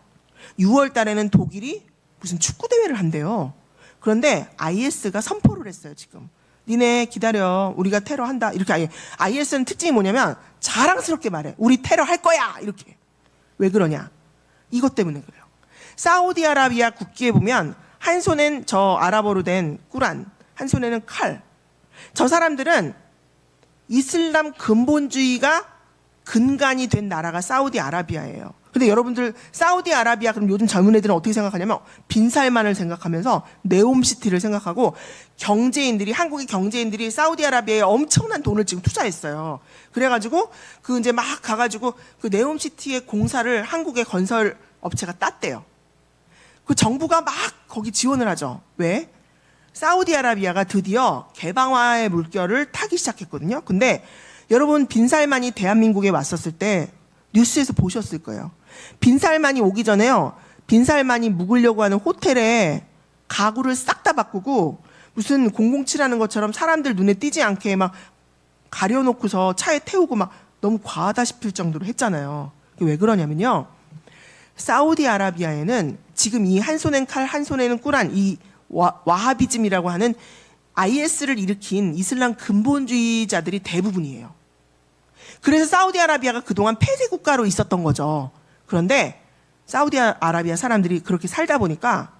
6월 달에는 독일이 무슨 축구 대회를 한대요. 그런데 IS가 선포를 했어요, 지금. 니네 기다려. 우리가 테러한다. 이렇게. IS는 특징이 뭐냐면 자랑스럽게 말해. 우리 테러 할 거야. 이렇게. 왜 그러냐? 이것 때문에 그래요. 사우디아라비아 국기에 보면 한 손엔 저 아랍어로 된 꾸란, 한 손에는 칼. 저 사람들은 이슬람 근본주의가 근간이 된 나라가 사우디아라비아예요. 근데 여러분들 사우디아라비아 그럼 요즘 젊은 애들은 어떻게 생각하냐면 빈살만을 생각하면서 네옴시티를 생각하고, 한국의 경제인들이 사우디아라비아에 엄청난 돈을 지금 투자했어요. 그래가지고 그 이제 막 가가지고 그 네옴시티의 공사를 한국의 건설 업체가 땄대요. 그 정부가 막 거기 지원을 하죠. 왜? 사우디아라비아가 드디어 개방화의 물결을 타기 시작했거든요. 근데 여러분, 빈살만이 대한민국에 왔었을 때 뉴스에서 보셨을 거예요. 빈살만이 오기 전에요, 빈살만이 묵으려고 하는 호텔에 가구를 싹 다 바꾸고 무슨 007 하는 것처럼 사람들 눈에 띄지 않게 막 가려놓고서 차에 태우고 막 너무 과하다 싶을 정도로 했잖아요. 왜 그러냐면요, 사우디아라비아에는 지금 이 한 손엔 칼 한 손에는 꾸란, 이 와하비즘이라고 하는 IS를 일으킨 이슬람 근본주의자들이 대부분이에요. 그래서 사우디아라비아가 그동안 폐쇄 국가로 있었던 거죠. 그런데 사우디아라비아 사람들이 그렇게 살다 보니까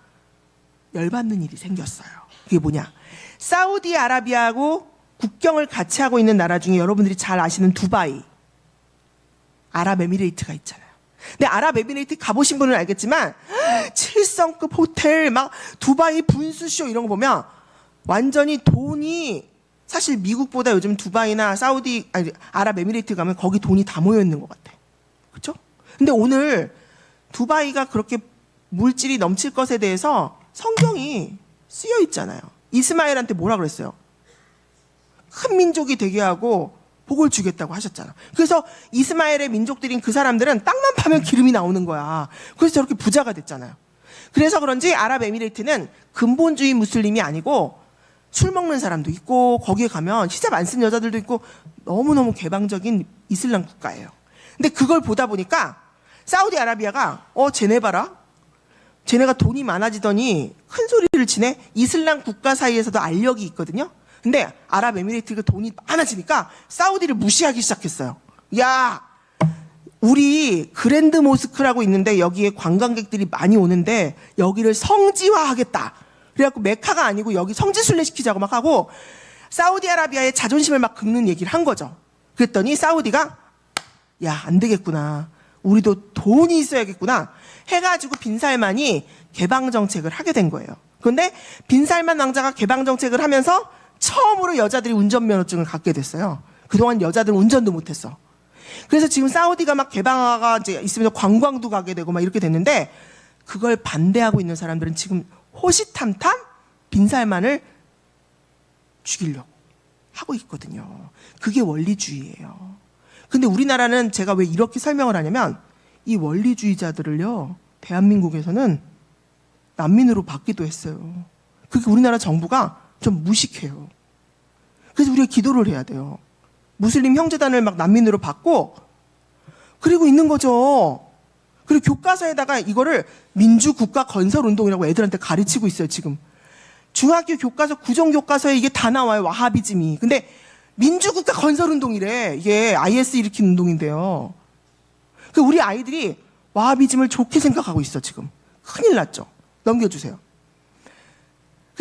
열받는 일이 생겼어요. 그게 뭐냐? 사우디아라비아하고 국경을 같이 하고 있는 나라 중에 여러분들이 잘 아시는 두바이, 아랍에미레이트가 있잖아요. 근데 아랍에미레이트 가보신 분은 알겠지만 7성급 호텔, 막 두바이 분수쇼 이런 거 보면 완전히 돈이, 사실 미국보다 요즘 두바이나 아랍에미레이트 가면 거기 돈이 다 모여 있는 것 같아. 그렇죠? 근데 오늘 두바이가 그렇게 물질이 넘칠 것에 대해서 성경이 쓰여 있잖아요. 이스마엘한테 뭐라 그랬어요? 큰 민족이 되게 하고 복을 주겠다고 하셨잖아. 그래서 이스마엘의 민족들인 그 사람들은 땅만 파면 기름이 나오는 거야. 그래서 저렇게 부자가 됐잖아요. 그래서 그런지 아랍에미레이트는 근본주의 무슬림이 아니고 술 먹는 사람도 있고 거기에 가면 히잡 안 쓴 여자들도 있고 너무너무 개방적인 이슬람 국가예요. 근데 그걸 보다 보니까 사우디아라비아가 쟤네 봐라. 쟤네가 돈이 많아지더니 큰 소리를 치네. 이슬람 국가 사이에서도 알력이 있거든요. 근데 아랍에미레이트가 돈이 많아지니까 사우디를 무시하기 시작했어요. 야, 우리 그랜드 모스크라고 있는데 여기에 관광객들이 많이 오는데 여기를 성지화하겠다. 그래갖고 메카가 아니고 여기 성지순례 시키자고 막 하고 사우디아라비아의 자존심을 막 긁는 얘기를 한 거죠. 그랬더니 사우디가 야, 안 되겠구나. 우리도 돈이 있어야겠구나 해가지고 빈살만이 개방 정책을 하게 된 거예요. 그런데 빈살만 왕자가 개방 정책을 하면서 처음으로 여자들이 운전면허증을 갖게 됐어요. 그동안 여자들은 운전도 못했어. 그래서 지금 사우디가 막 개방화가 이제 있으면서 관광도 가게 되고 막 이렇게 됐는데, 그걸 반대하고 있는 사람들은 지금 호시탐탐 빈살만을 죽이려고 하고 있거든요. 그게 원리주의예요. 근데 우리나라는 제가 왜 이렇게 설명을 하냐면, 이 원리주의자들을요, 대한민국에서는 난민으로 받기도 했어요. 그게 우리나라 정부가 좀 무식해요. 그래서 우리가 기도를 해야 돼요. 무슬림 형제단을 막 난민으로 받고 그리고 있는 거죠. 그리고 교과서에다가 이거를 민주국가 건설운동이라고 애들한테 가르치고 있어요, 지금. 중학교 교과서, 구정교과서에 이게 다 나와요, 와하비즘이. 근데 민주국가 건설운동이래. 이게 IS 일으킨 운동인데요. 우리 아이들이 와하비즘을 좋게 생각하고 있어, 지금. 큰일 났죠. 넘겨주세요.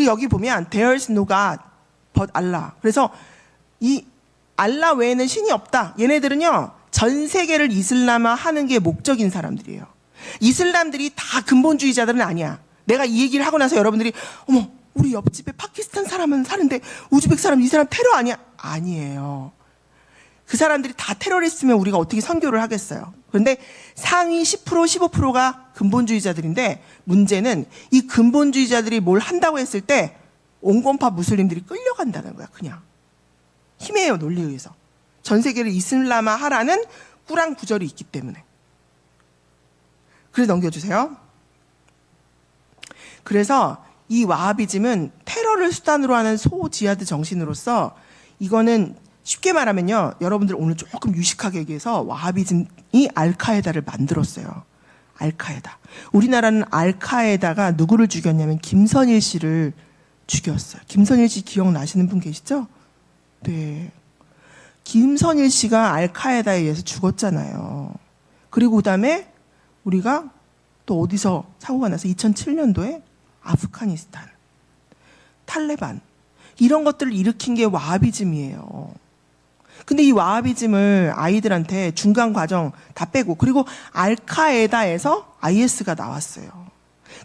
여기 보면 There's no God but Allah. 그래서 이 알라 외에는 신이 없다. 얘네들은요, 전 세계를 이슬람화하는 게 목적인 사람들이에요. 이슬람들이 다 근본주의자들은 아니야. 내가 이 얘기를 하고 나서 여러분들이 어머, 우리 옆집에 파키스탄 사람은 사는데 우즈벡 사람, 이 사람 테러 아니야? 아니에요. 그 사람들이 다 테러리스트면 우리가 어떻게 선교를 하겠어요. 그런데 상위 10%, 15%가 근본주의자들인데, 문제는 이 근본주의자들이 뭘 한다고 했을 때 온건파 무슬림들이 끌려간다는 거야. 그냥 힘이에요, 논리에 의해서. 전 세계를 이슬람화하라는 꾸란 구절이 있기 때문에. 그래서 넘겨주세요. 그래서 이 와하비즘은 테러를 수단으로 하는 소지하드 정신으로서, 이거는 쉽게 말하면요, 여러분들 오늘 조금 유식하게 얘기해서 와하비즘이 알카에다를 만들었어요. 알카에다. 우리나라는 알카에다가 누구를 죽였냐면 김선일 씨를 죽였어요. 김선일 씨 기억나시는 분 계시죠? 네. 김선일 씨가 알카에다에 의해서 죽었잖아요. 그리고 그다음에 우리가 또 어디서 사고가 나서 2007년도에 아프가니스탄, 탈레반, 이런 것들을 일으킨 게 와하비즘이에요. 근데 이 와하비즘을 아이들한테 중간 과정 다 빼고, 그리고 알카에다에서 IS가 나왔어요.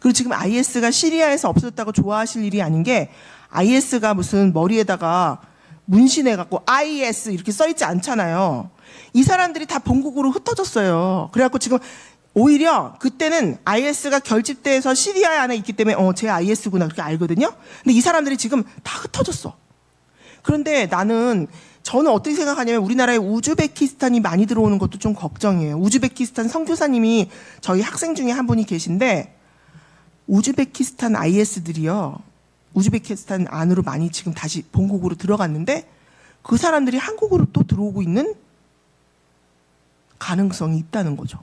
그리고 지금 IS가 시리아에서 없어졌다고 좋아하실 일이 아닌 게, IS가 무슨 머리에다가 문신해갖고 IS 이렇게 써있지 않잖아요. 이 사람들이 다 본국으로 흩어졌어요. 그래갖고 지금 오히려 그때는 IS가 결집돼서 시리아 안에 있기 때문에 제 IS구나 그렇게 알거든요. 근데 이 사람들이 지금 다 흩어졌어. 그런데 저는 어떻게 생각하냐면, 우리나라에 우즈베키스탄이 많이 들어오는 것도 좀 걱정이에요. 우즈베키스탄 선교사님이 저희 학생 중에 한 분이 계신데, 우즈베키스탄 IS들이요, 우즈베키스탄 안으로 많이 지금 다시 본국으로 들어갔는데, 그 사람들이 한국으로 또 들어오고 있는 가능성이 있다는 거죠.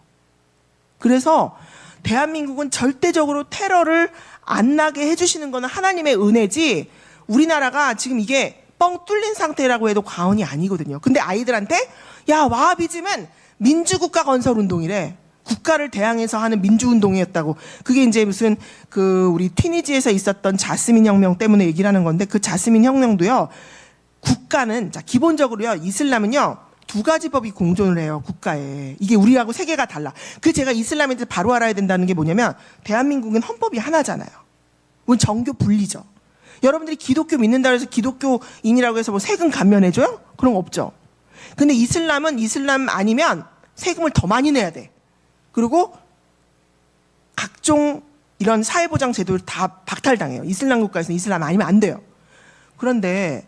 그래서 대한민국은 절대적으로 테러를 안 나게 해주시는 거는 하나님의 은혜지, 우리나라가 지금 이게 뻥 뚫린 상태라고 해도 과언이 아니거든요. 근데 아이들한테 야, 와하비즘은 민주국가 건설운동이래. 국가를 대항해서 하는 민주운동이었다고. 그게 이제 무슨 우리 튀니지에서 있었던 자스민 혁명 때문에 얘기를 하는 건데, 그 자스민 혁명도요, 국가는, 자, 기본적으로요, 이슬람은요, 두 가지 법이 공존을 해요, 국가에. 이게 우리하고 세계가 달라. 제가 이슬람인들 바로 알아야 된다는 게 뭐냐면, 대한민국은 헌법이 하나잖아요. 우리 정교 분리죠. 여러분들이 기독교 믿는다고 해서 기독교인이라고 해서 뭐 세금 감면해줘요? 그런 거 없죠. 근데 이슬람은 이슬람 아니면 세금을 더 많이 내야 돼. 그리고 각종 이런 사회보장 제도를 다 박탈당해요. 이슬람 국가에서는 이슬람 아니면 안 돼요. 그런데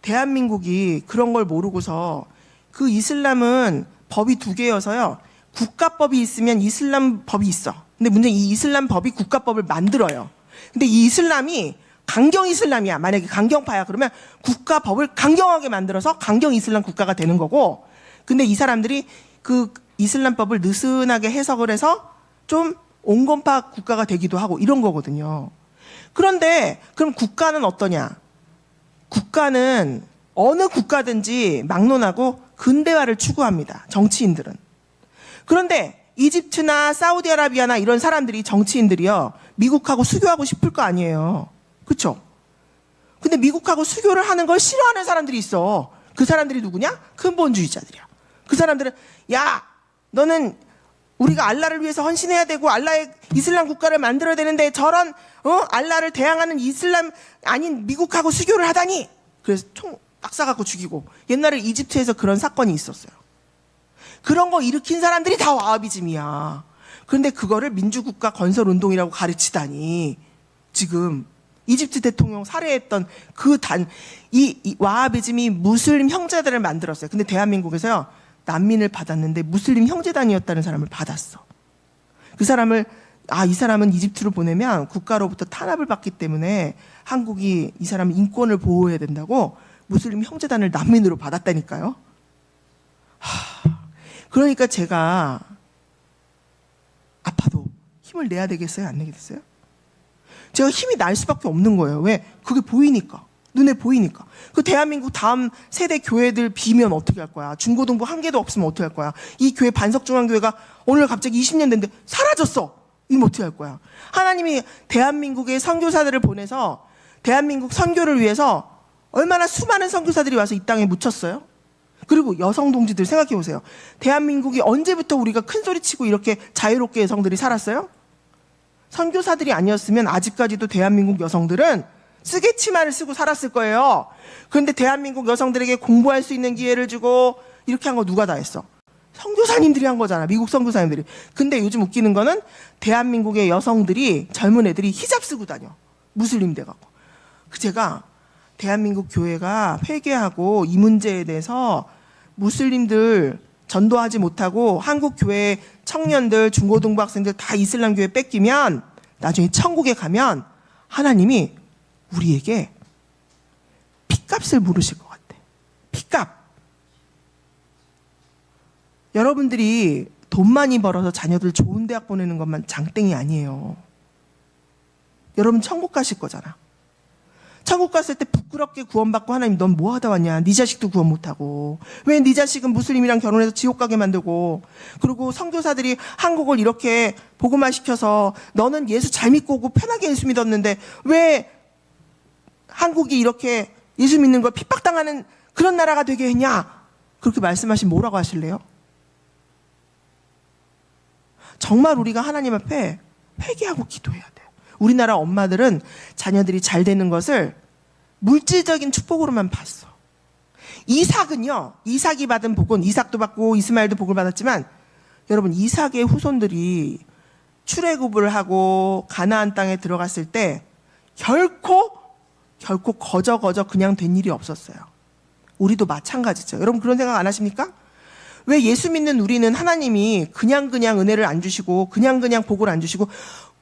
대한민국이 그런 걸 모르고서, 그 이슬람은 법이 두 개여서요, 국가법이 있으면 이슬람 법이 있어. 근데 문제는 이 이슬람 법이 국가법을 만들어요. 근데 이 이슬람이 강경 이슬람이야. 만약에 강경파야. 그러면 국가법을 강경하게 만들어서 강경 이슬람 국가가 되는 거고, 근데 이 사람들이 그 이슬람법을 느슨하게 해석을 해서 좀 온건파 국가가 되기도 하고 이런 거거든요. 그런데 그럼 국가는 어떠냐? 국가는 어느 국가든지 막론하고 근대화를 추구합니다. 정치인들은. 그런데 이집트나 사우디아라비아나 이런 사람들이, 정치인들이요, 미국하고 수교하고 싶을 거 아니에요. 그렇죠? 근데 미국하고 수교를 하는 걸 싫어하는 사람들이 있어. 그 사람들이 누구냐? 근본주의자들이야. 그 사람들은 야, 너는 우리가 알라를 위해서 헌신해야 되고 알라의 이슬람 국가를 만들어야 되는데 저런 알라를 대항하는 이슬람 아닌 미국하고 수교를 하다니. 그래서 총 딱 쏴갖고 죽이고. 옛날에 이집트에서 그런 사건이 있었어요. 그런 거 일으킨 사람들이 다 와하비즘이야. 그런데 그거를 민주국가 건설운동이라고 가르치다니. 지금 이집트 대통령 살해했던 이 와하비즘이 무슬림 형제들을 만들었어요. 근데 대한민국에서요, 난민을 받았는데 무슬림 형제단이었다는 사람을 받았어. 그 사람을, 이 사람은 이집트로 보내면 국가로부터 탄압을 받기 때문에 한국이 이 사람 인권을 보호해야 된다고 무슬림 형제단을 난민으로 받았다니까요. 그러니까 제가 아파도 힘을 내야 되겠어요? 안 내겠어요? 제가 힘이 날 수밖에 없는 거예요. 왜? 그게 보이니까. 눈에 보이니까. 그 대한민국 다음 세대 교회들 비면 어떻게 할 거야? 중고등부 한 개도 없으면 어떻게 할 거야? 이 교회 반석중앙교회가 오늘 갑자기 20년 됐는데 사라졌어. 이면 어떻게 할 거야? 하나님이 대한민국의 선교사들을 보내서 대한민국 선교를 위해서 얼마나 수많은 선교사들이 와서 이 땅에 묻혔어요? 그리고 여성 동지들 생각해 보세요. 대한민국이 언제부터 우리가 큰 소리 치고 이렇게 자유롭게 여성들이 살았어요? 선교사들이 아니었으면 아직까지도 대한민국 여성들은 쓰개 치마를 쓰고 살았을 거예요. 그런데 대한민국 여성들에게 공부할 수 있는 기회를 주고 이렇게 한 거 누가 다 했어? 선교사님들이 한 거잖아. 미국 선교사님들이. 근데 요즘 웃기는 거는 대한민국의 여성들이, 젊은 애들이 히잡 쓰고 다녀. 무슬림 돼갖고. 제가 대한민국 교회가 회개하고 이 문제에 대해서 무슬림들 전도하지 못하고 한국 교회 청년들, 중고등부 학생들 다 이슬람 교회 뺏기면 나중에 천국에 가면 하나님이 우리에게 핏값을 물으실 것 같아. 핏값. 여러분들이 돈 많이 벌어서 자녀들 좋은 대학 보내는 것만 장땡이 아니에요. 여러분 천국 가실 거잖아. 천국 갔을 때 부끄럽게 구원받고 하나님 넌 뭐 하다 왔냐? 네 자식도 구원 못하고 왜 네 자식은 무슬림이랑 결혼해서 지옥 가게 만들고 그리고 선교사들이 한국을 이렇게 복음화시켜서 너는 예수 잘 믿고 오고 편하게 예수 믿었는데 왜 한국이 이렇게 예수 믿는 걸 핍박당하는 그런 나라가 되게 했냐? 그렇게 말씀하시면 뭐라고 하실래요? 정말 우리가 하나님 앞에 회개하고 기도해야 돼요. 우리나라 엄마들은 자녀들이 잘 되는 것을 물질적인 축복으로만 봤어. 이삭은요, 이삭이 받은 복은 이삭도 받고 이스마엘도 복을 받았지만 여러분 이삭의 후손들이 출애굽을 하고 가나안 땅에 들어갔을 때 결코 거저 그냥 된 일이 없었어요. 우리도 마찬가지죠. 여러분 그런 생각 안 하십니까? 왜 예수 믿는 우리는 하나님이 그냥 은혜를 안 주시고 그냥 복을 안 주시고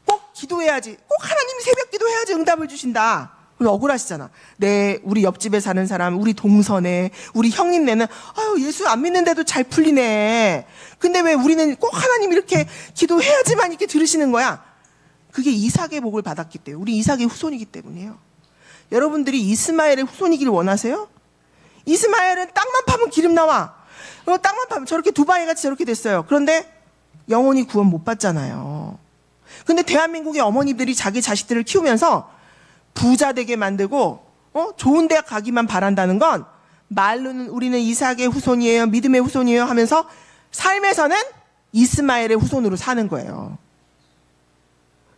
꼭 기도해야지, 꼭 하나님이 새벽 기도해야지 응답을 주신다. 그래서 억울하시잖아. 우리 옆집에 사는 사람, 우리 동서네, 우리 형님네는 예수 안 믿는데도 잘 풀리네. 근데 왜 우리는 꼭 하나님 이렇게 기도해야지만 이렇게 들으시는 거야? 그게 이삭의 복을 받았기 때문에, 우리 이삭의 후손이기 때문이에요. 여러분들이 이스마엘의 후손이기를 원하세요? 이스마엘은 땅만 파면 기름 나와. 땅만 파면 저렇게 두바이 같이 저렇게 됐어요. 그런데 영원히 구원 못 받잖아요. 근데 대한민국의 어머니들이 자기 자식들을 키우면서 부자 되게 만들고 좋은 대학 가기만 바란다는 건 말로는 우리는 이삭의 후손이에요, 믿음의 후손이에요 하면서 삶에서는 이스마엘의 후손으로 사는 거예요.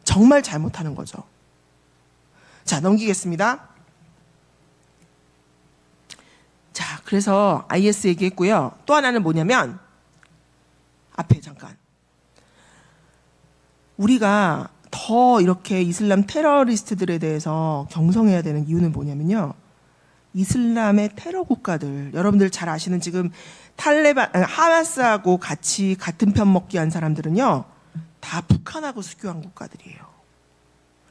정말 잘못하는 거죠. 자, 넘기겠습니다. 자, 그래서 IS 얘기했고요. 또 하나는 뭐냐면 앞에 잠깐 우리가 더 이렇게 이슬람 테러리스트들에 대해서 경성해야 되는 이유는 뭐냐면요. 이슬람의 테러 국가들, 여러분들 잘 아시는 지금 하마스하고 같은 편 먹기 한 사람들은요. 다 북한하고 수교한 국가들이에요.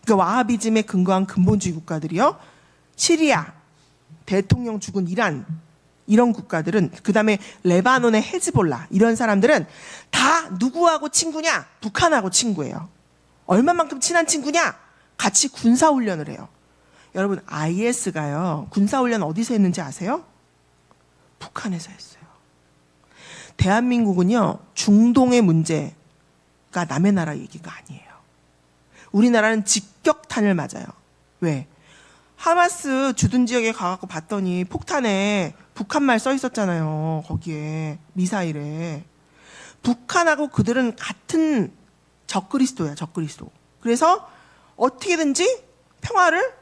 그러니까 와하비즘에 근거한 근본주의 국가들이요. 시리아, 대통령 죽은 이란, 이런 국가들은, 그 다음에 레바논의 헤즈볼라, 이런 사람들은 다 누구하고 친구냐? 북한하고 친구예요. 얼마만큼 친한 친구냐? 같이 군사훈련을 해요. 여러분, IS가요, 군사훈련 어디서 했는지 아세요? 북한에서 했어요. 대한민국은요, 중동의 문제가 남의 나라 얘기가 아니에요. 우리나라는 직격탄을 맞아요. 왜? 하마스 주둔 지역에 가갖고 봤더니 폭탄에 북한말 써 있었잖아요. 거기에, 미사일에. 북한하고 그들은 같은 적그리스도야, 적그리스도. 그래서 어떻게든지 평화를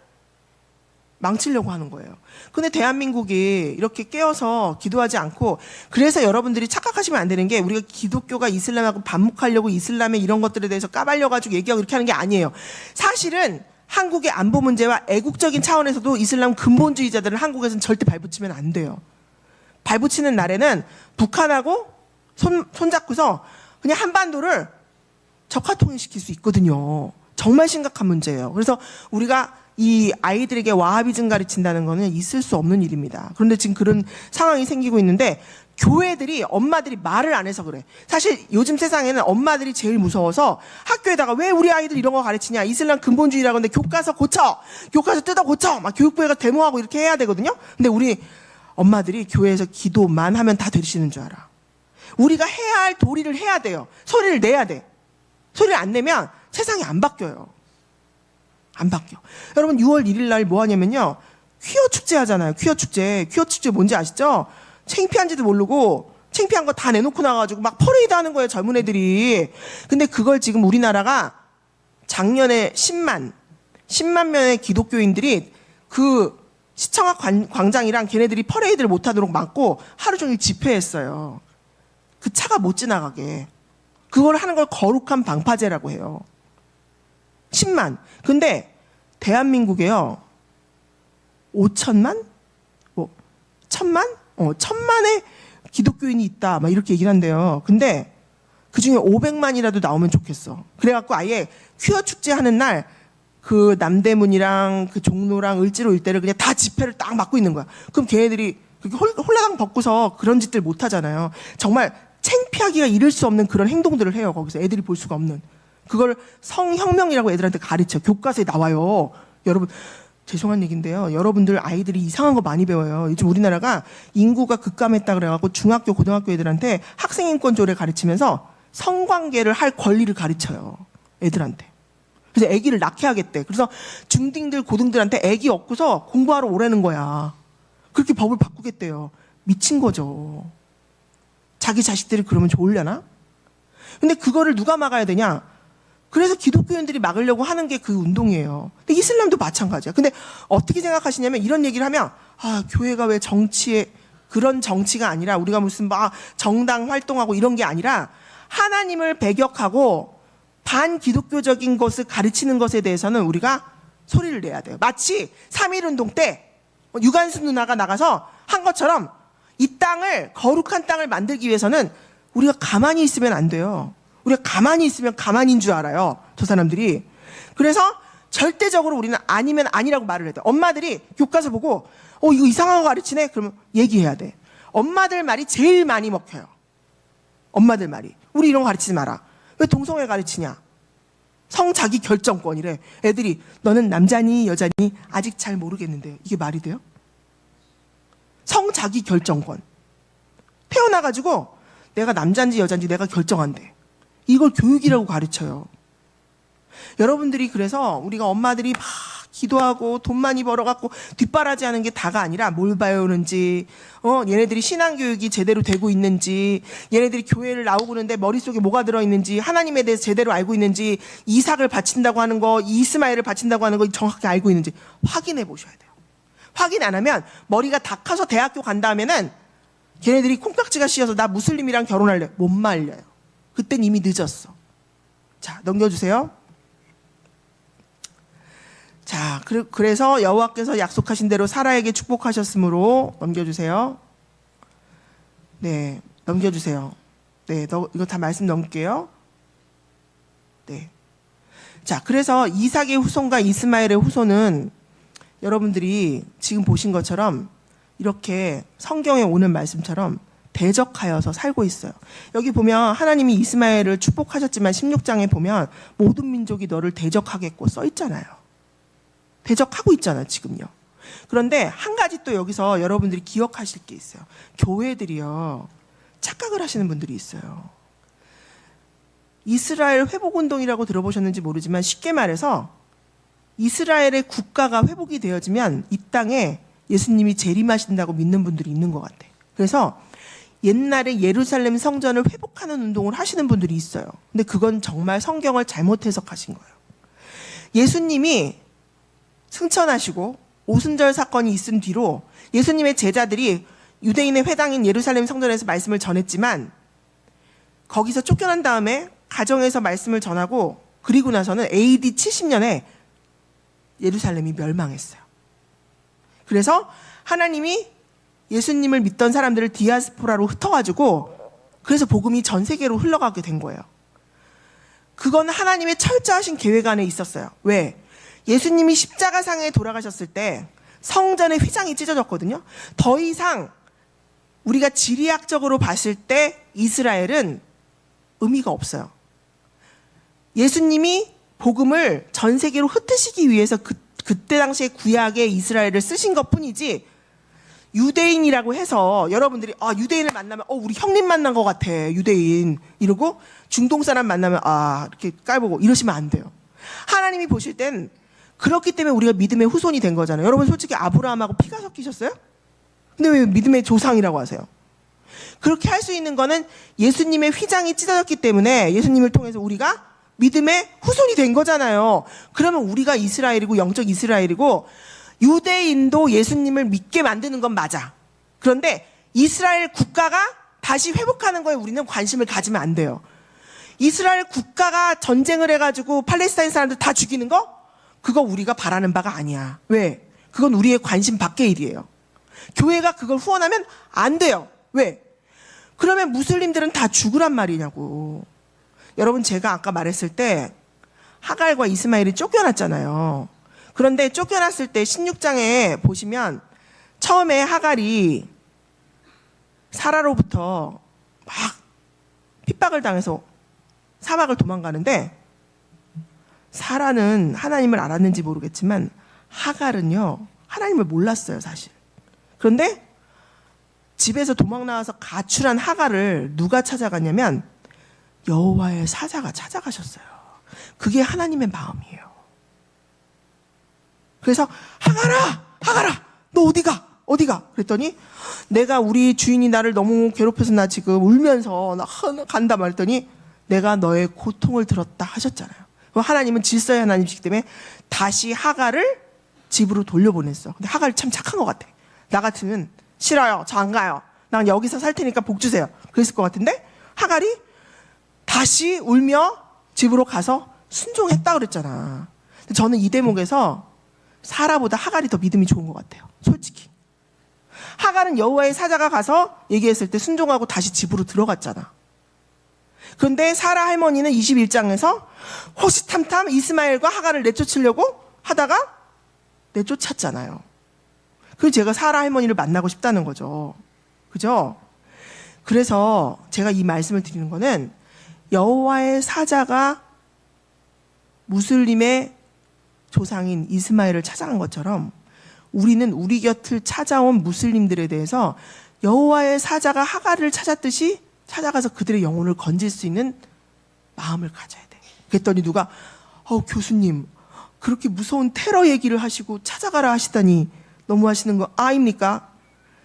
망치려고 하는 거예요. 근데 대한민국이 이렇게 깨어서 기도하지 않고, 그래서 여러분들이 착각하시면 안 되는 게, 우리가 기독교가 이슬람하고 반목하려고 이슬람의 이런 것들에 대해서 까발려가지고 얘기하고 이렇게 하는 게 아니에요. 사실은 한국의 안보 문제와 애국적인 차원에서도 이슬람 근본주의자들은 한국에서는 절대 발붙이면 안 돼요. 발붙이는 날에는 북한하고 손잡고서 그냥 한반도를 적화통일시킬 수 있거든요. 정말 심각한 문제예요. 그래서 우리가 이 아이들에게 와하비즘 가르친다는 거는 있을 수 없는 일입니다. 그런데 지금 그런 상황이 생기고 있는데, 교회들이, 엄마들이 말을 안 해서 그래. 사실 요즘 세상에는 엄마들이 제일 무서워서 학교에다가 왜 우리 아이들 이런 거 가르치냐, 이슬람 근본주의라고 하는데 교과서 고쳐, 교과서 뜯어 고쳐, 막 교육부에가 데모하고 이렇게 해야 되거든요. 근데 우리 엄마들이 교회에서 기도만 하면 다 되시는 줄 알아. 우리가 해야 할 도리를 해야 돼요. 소리를 내야 돼. 소리를 안 내면 세상이 안 바뀌어요. 안 바뀌어. 여러분 6월 1일 날 뭐 하냐면요, 퀴어 축제 하잖아요. 퀴어 축제. 퀴어 축제 뭔지 아시죠? 창피한지도 모르고 창피한 거 다 내놓고 나가지고 막 퍼레이드 하는 거예요, 젊은 애들이. 근데 그걸 지금 우리나라가 작년에 10만 명의 기독교인들이 그 시청학 광장이랑 걔네들이 퍼레이드를 못하도록 막고 하루 종일 집회했어요. 그 차가 못 지나가게. 그걸 하는 걸 거룩한 방파제라고 해요. 10만. 근데 대한민국에요, 5천만? 뭐 1,000만? 1,000만의 기독교인이 있다, 막 이렇게 얘기를 한대요. 근데 그 중에 500만이라도 나오면 좋겠어. 그래갖고 아예 퀴어 축제 하는 날 그 남대문이랑 그 종로랑 을지로 일대를 그냥 다 집회를 딱 막고 있는 거야. 그럼 걔네들이 그렇게 홀라당 벗고서 그런 짓들 못 하잖아요. 정말 창피하기가 이를 수 없는 그런 행동들을 해요. 거기서 애들이 볼 수가 없는. 그걸 성혁명이라고 애들한테 가르쳐. 교과서에 나와요. 여러분, 죄송한 얘기인데요, 여러분들 아이들이 이상한 거 많이 배워요. 요즘 우리나라가 인구가 급감했다 그래갖고 중학교, 고등학교 애들한테 학생인권조례 가르치면서 성관계를 할 권리를 가르쳐요, 애들한테. 그래서 애기를 낳게 하겠대. 그래서 중딩들, 고등들한테 애기 얻고서 공부하러 오라는 거야. 그렇게 법을 바꾸겠대요. 미친 거죠. 자기 자식들이 그러면 좋으려나? 근데 그거를 누가 막아야 되냐? 그래서 기독교인들이 막으려고 하는 게 그 운동이에요. 근데 이슬람도 마찬가지야. 근데 어떻게 생각하시냐면, 이런 얘기를 하면, 교회가 왜 정치에, 그런 정치가 아니라, 우리가 무슨 막 정당 활동하고 이런 게 아니라, 하나님을 배격하고 반기독교적인 것을 가르치는 것에 대해서는 우리가 소리를 내야 돼요. 마치 3.1운동 때 유관순 누나가 나가서 한 것처럼 이 땅을, 거룩한 땅을 만들기 위해서는 우리가 가만히 있으면 안 돼요. 우리가 가만히 있으면 가만히인 줄 알아요, 저 사람들이. 그래서 절대적으로 우리는 아니면 아니라고 말을 해야 돼. 엄마들이 교과서 보고 이거 이상한 거 가르치네? 그러면 얘기해야 돼. 엄마들 말이 제일 많이 먹혀요. 엄마들 말이. 우리 이런 거 가르치지 마라. 왜 동성애 가르치냐? 성자기 결정권이래. 애들이 너는 남자니 여자니 아직 잘 모르겠는데요. 이게 말이 돼요? 성자기 결정권. 태어나가지고 내가 남자인지 여자인지 내가 결정한대. 이걸 교육이라고 가르쳐요. 여러분들이, 그래서 우리가 엄마들이 막 기도하고 돈 많이 벌어갖고 뒷바라지 하는 게 다가 아니라, 뭘 배우는지, 얘네들이 신앙교육이 제대로 되고 있는지, 얘네들이 교회를 나오고 있는데 머릿속에 뭐가 들어있는지, 하나님에 대해서 제대로 알고 있는지, 이삭을 바친다고 하는 거, 이스마엘을 바친다고 하는 거 정확히 알고 있는지 확인해 보셔야 돼요. 확인 안 하면 머리가 다 커서 대학교 간 다음에는 걔네들이 콩깍지가 씌어서 나 무슬림이랑 결혼할래, 못 말려요. 그땐 이미 늦었어. 자, 넘겨주세요. 자, 그래서 여호와께서 약속하신 대로 사라에게 축복하셨으므로, 넘겨주세요. 네, 넘겨주세요. 네, 이거 다 말씀 넘길게요. 네. 자, 그래서 이삭의 후손과 이스마엘의 후손은 여러분들이 지금 보신 것처럼 이렇게 성경에 오는 말씀처럼 대적하여서 살고 있어요. 여기 보면 하나님이 이스마엘을 축복하셨지만 16장에 보면 모든 민족이 너를 대적하겠고 써 있잖아요. 대적하고 있잖아요, 지금요. 그런데 한 가지 또 여기서 여러분들이 기억하실 게 있어요. 교회들이요, 착각을 하시는 분들이 있어요. 이스라엘 회복운동이라고 들어보셨는지 모르지만, 쉽게 말해서 이스라엘의 국가가 회복이 되어지면 이 땅에 예수님이 재림하신다고 믿는 분들이 있는 것 같아요. 그래서 옛날에 예루살렘 성전을 회복하는 운동을 하시는 분들이 있어요. 근데 그건 정말 성경을 잘못 해석하신 거예요. 예수님이 승천하시고 오순절 사건이 있은 뒤로 예수님의 제자들이 유대인의 회당인 예루살렘 성전에서 말씀을 전했지만 거기서 쫓겨난 다음에 가정에서 말씀을 전하고 그리고 나서는 AD 70년에 예루살렘이 멸망했어요. 그래서 하나님이 예수님을 믿던 사람들을 디아스포라로 흩어가지고 그래서 복음이 전 세계로 흘러가게 된 거예요. 그건 하나님의 철저하신 계획 안에 있었어요. 왜? 예수님이 십자가상에 돌아가셨을 때 성전의 휘장이 찢어졌거든요. 더 이상 우리가 지리학적으로 봤을 때 이스라엘은 의미가 없어요. 예수님이 복음을 전 세계로 흩으시기 위해서 그때 당시에 구약의 이스라엘을 쓰신 것뿐이지 유대인이라고 해서 여러분들이 유대인을 만나면 우리 형님 만난 것 같아 유대인 이러고 중동 사람 만나면 이렇게 깔보고 이러시면 안 돼요. 하나님이 보실 땐 그렇기 때문에 우리가 믿음의 후손이 된 거잖아요. 여러분 솔직히 아브라함하고 피가 섞이셨어요? 근데 왜 믿음의 조상이라고 하세요? 그렇게 할 수 있는 거는 예수님의 휘장이 찢어졌기 때문에 예수님을 통해서 우리가 믿음의 후손이 된 거잖아요. 그러면 우리가 이스라엘이고 영적 이스라엘이고 유대인도 예수님을 믿게 만드는 건 맞아. 그런데 이스라엘 국가가 다시 회복하는 거에 우리는 관심을 가지면 안 돼요. 이스라엘 국가가 전쟁을 해가지고 팔레스타인 사람들 다 죽이는 거? 그거 우리가 바라는 바가 아니야. 왜? 그건 우리의 관심 밖의 일이에요. 교회가 그걸 후원하면 안 돼요. 왜? 그러면 무슬림들은 다 죽으란 말이냐고. 여러분 제가 아까 말했을 때 하갈과 이스마엘이 쫓겨났잖아요. 그런데 쫓겨났을 때 16장에 보시면 처음에 하갈이 사라로부터 막 핍박을 당해서 사막을 도망가는데 사라는 하나님을 알았는지 모르겠지만 하갈은요 하나님을 몰랐어요 사실. 그런데 집에서 도망 나와서 가출한 하갈을 누가 찾아갔냐면 여호와의 사자가 찾아가셨어요. 그게 하나님의 마음이에요. 그래서 하갈아 너 어디가 그랬더니 내가 우리 주인이 나를 너무 괴롭혀서 나 지금 울면서 나 간다 말했더니 내가 너의 고통을 들었다 하셨잖아요. 하나님은 질서의 하나님이시기 때문에 다시 하갈을 집으로 돌려보냈어. 근데 하갈이 참 착한 것 같아. 나 같으면 싫어요. 저 안 가요. 난 여기서 살 테니까 복 주세요. 그랬을 것 같은데 하갈이 다시 울며 집으로 가서 순종했다 그랬잖아. 근데 저는 이 대목에서 사라보다 하갈이 더 믿음이 좋은 것 같아요. 솔직히. 하갈은 여호와의 사자가 가서 얘기했을 때 순종하고 다시 집으로 들어갔잖아. 그런데 사라 할머니는 21장에서 호시탐탐 이스마엘과 하갈을 내쫓으려고 하다가 내쫓았잖아요. 그래서 제가 사라 할머니를 만나고 싶다는 거죠. 그죠? 그래서 제가 이 말씀을 드리는 거는 여호와의 사자가 무슬림의 조상인 이스마엘을 찾아간 것처럼 우리는 우리 곁을 찾아온 무슬림들에 대해서 여호와의 사자가 하갈을 찾았듯이 찾아가서 그들의 영혼을 건질 수 있는 마음을 가져야 돼. 그랬더니 누가 교수님 그렇게 무서운 테러 얘기를 하시고 찾아가라 하시다니 너무 하시는 거 아닙니까?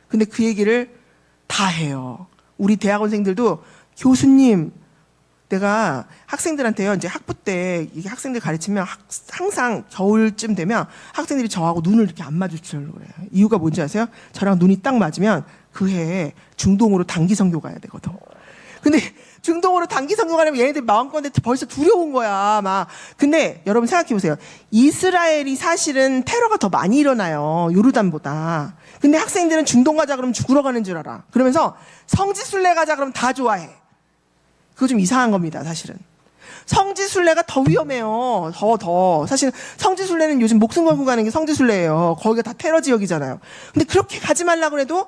근데 그 얘기를 다 해요. 우리 대학원생들도 교수님 내가 학생들한테요 이제 학부 때 이게 학생들 가르치면 항상 겨울쯤 되면 학생들이 저하고 눈을 이렇게 안 마주치려고 그래요. 이유가 뭔지 아세요? 저랑 눈이 딱 맞으면 그 해에 중동으로 단기 선교 가야 되거든. 근데 중동으로 단기 선교 가려면 얘네들 마음껏 벌써 두려운 거야 막. 근데 여러분 생각해 보세요. 이스라엘이 사실은 테러가 더 많이 일어나요 요르단보다. 근데 학생들은 중동 가자 그러면 죽으러 가는 줄 알아. 그러면서 성지순례 가자 그러면 다 좋아해. 그거 좀 이상한 겁니다 사실은. 성지순례가 더 위험해요. 더 사실 성지순례는 요즘 목숨 걸고 가는 게 성지순례예요. 거기가 다 테러 지역이잖아요. 근데 그렇게 가지 말라고 해도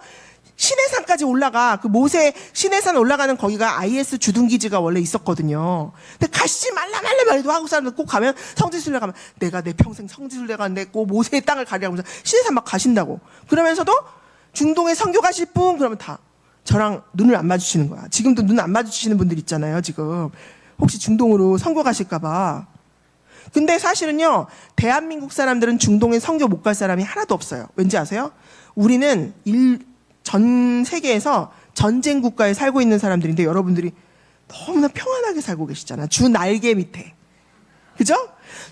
시내산까지 올라가. 그 모세 시내산 올라가는 거기가 IS 주둔기지가 원래 있었거든요. 근데 가시 말라 해도 한국 사람들 꼭 가면 성지순례 가면 내가 내 평생 성지순례 가는데 꼭 모세의 땅을 가리라고 하면서 시내산 막 가신다고. 그러면서도 중동에 선교 가실 분 그러면 다 저랑 눈을 안 마주치는 거야. 지금도 눈 안 마주치시는 분들 있잖아요 지금. 혹시 중동으로 선교 가실까 봐. 근데 사실은요 대한민국 사람들은 중동에 선교 못 갈 사람이 하나도 없어요. 왠지 아세요? 우리는 전 세계에서 전쟁 국가에 살고 있는 사람들인데 여러분들이 너무나 평안하게 살고 계시잖아. 주 날개 밑에. 그죠?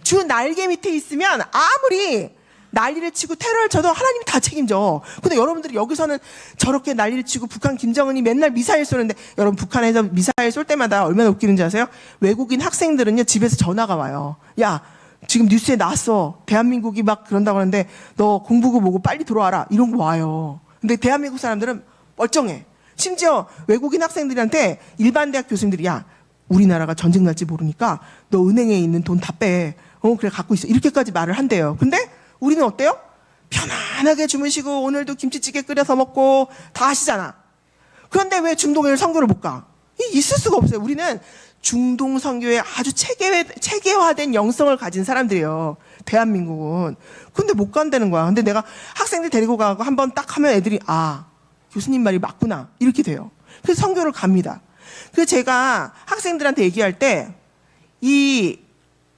주 날개 밑에 있으면 아무리 난리를 치고 테러를 쳐도 하나님이 다 책임져. 근데 여러분들이 여기서는 저렇게 난리를 치고 북한 김정은이 맨날 미사일 쏘는데, 여러분 북한에서 미사일 쏠 때마다 얼마나 웃기는지 아세요? 외국인 학생들은요 집에서 전화가 와요. 야, 지금 뉴스에 나왔어. 대한민국이 막 그런다고 하는데 너 공부고 뭐고 빨리 들어와라. 이런 거 와요. 근데 대한민국 사람들은 멀쩡해. 심지어 외국인 학생들한테 일반 대학 교수님들이, 야, 우리나라가 전쟁 날지 모르니까 너 은행에 있는 돈 다 빼. 그래 갖고 있어. 이렇게까지 말을 한대요. 근데 우리는 어때요? 편안하게 주무시고 오늘도 김치찌개 끓여서 먹고 다 하시잖아. 그런데 왜 중동에 선교를 못 가? 있을 수가 없어요. 우리는 중동 선교에 아주 체계화된 영성을 가진 사람들이에요. 대한민국은. 근데 못 간다는 거야. 근데 내가 학생들 데리고 가고 한번 딱 하면 애들이, 아, 교수님 말이 맞구나. 이렇게 돼요. 그래서 선교를 갑니다. 그래서 제가 학생들한테 얘기할 때, 이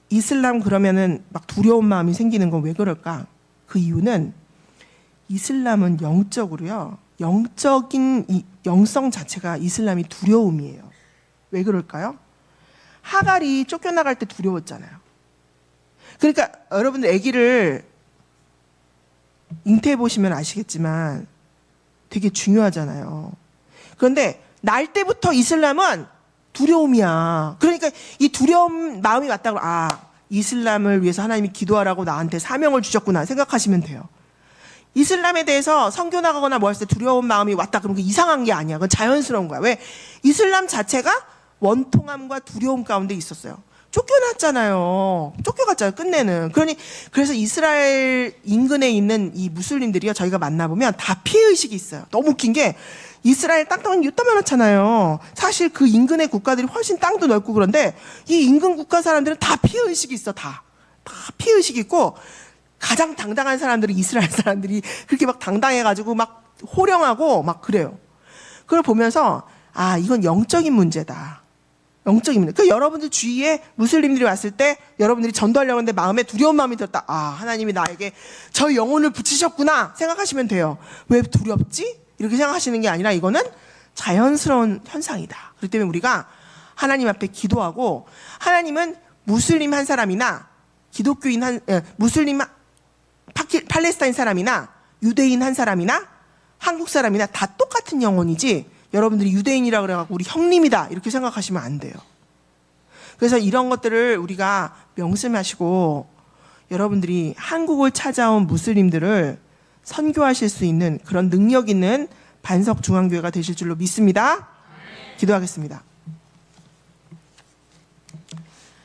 이슬람 그러면은 막 두려운 마음이 생기는 건 왜 그럴까? 그 이유는 이슬람은 영적으로요. 영적인 이 영성 자체가 이슬람이 두려움이에요. 왜 그럴까요? 하갈이 쫓겨나갈 때 두려웠잖아요. 그러니까 여러분들 아기를 잉태해 보시면 아시겠지만 되게 중요하잖아요. 그런데 날 때부터 이슬람은 두려움이야. 그러니까 이 두려움 마음이 왔다고, 아, 이슬람을 위해서 하나님이 기도하라고 나한테 사명을 주셨구나 생각하시면 돼요. 이슬람에 대해서 선교 나가거나 뭐 했을 때 두려운 마음이 왔다 그러면 그게 이상한 게 아니야. 그건 자연스러운 거야. 왜? 이슬람 자체가 원통함과 두려움 가운데 있었어요. 쫓겨났잖아요. 쫓겨갔잖아요. 끝내는. 그래서 이스라엘 인근에 있는 이 무슬림들이요, 저희가 만나보면 다 피해의식이 있어요. 너무 웃긴 게, 이스라엘 땅덩이 이따 많잖아요. 사실 그 인근의 국가들이 훨씬 땅도 넓고 그런데 이 인근 국가 사람들은 다 피해의식이 있어. 다 피해의식이 있고, 가장 당당한 사람들이 이스라엘 사람들이 그렇게 막 당당해가지고 막 호령하고 막 그래요. 그걸 보면서, 아, 이건 영적인 문제다. 영적인 문제. 그러니까 여러분들 주위에 무슬림들이 왔을 때 여러분들이 전도하려고 하는데 마음에 두려운 마음이 들었다. 아, 하나님이 나에게 저 영혼을 붙이셨구나 생각하시면 돼요. 왜 두렵지? 이렇게 생각하시는 게 아니라 이거는 자연스러운 현상이다. 그렇기 때문에 우리가 하나님 앞에 기도하고, 하나님은 무슬림 한 사람이나 기독교인 무슬림 팔레스타인 사람이나 유대인 한 사람이나 한국 사람이나 다 똑같은 영혼이지, 여러분들이 유대인이라 그래갖고 우리 형님이다 이렇게 생각하시면 안 돼요. 그래서 이런 것들을 우리가 명심하시고 여러분들이 한국을 찾아온 무슬림들을 선교하실 수 있는 그런 능력 있는 반석중앙교회가 되실 줄로 믿습니다. 기도하겠습니다.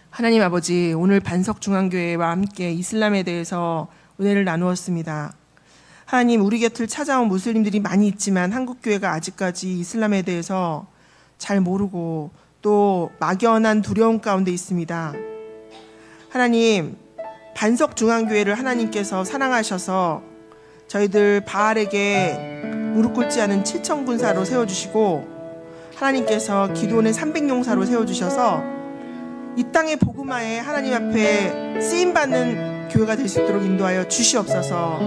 하나님 아버지, 오늘 반석중앙교회와 함께 이슬람에 대해서 은혜를 나누었습니다. 하나님, 우리 곁을 찾아온 무슬림들이 많이 있지만 한국교회가 아직까지 이슬람에 대해서 잘 모르고 또 막연한 두려움 가운데 있습니다. 하나님, 반석중앙교회를 하나님께서 사랑하셔서 저희들 바알에게 무릎 꿇지 않은 7,000군사로 세워주시고, 하나님께서 기도원의 300용사로 세워주셔서 이 땅의 복음화에 하나님 앞에 쓰임받는 교회가 될 수 있도록 인도하여 주시옵소서.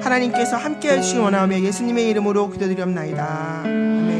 하나님께서 함께해 주시기 원하오며 예수님의 이름으로 기도드리옵나이다. 아멘.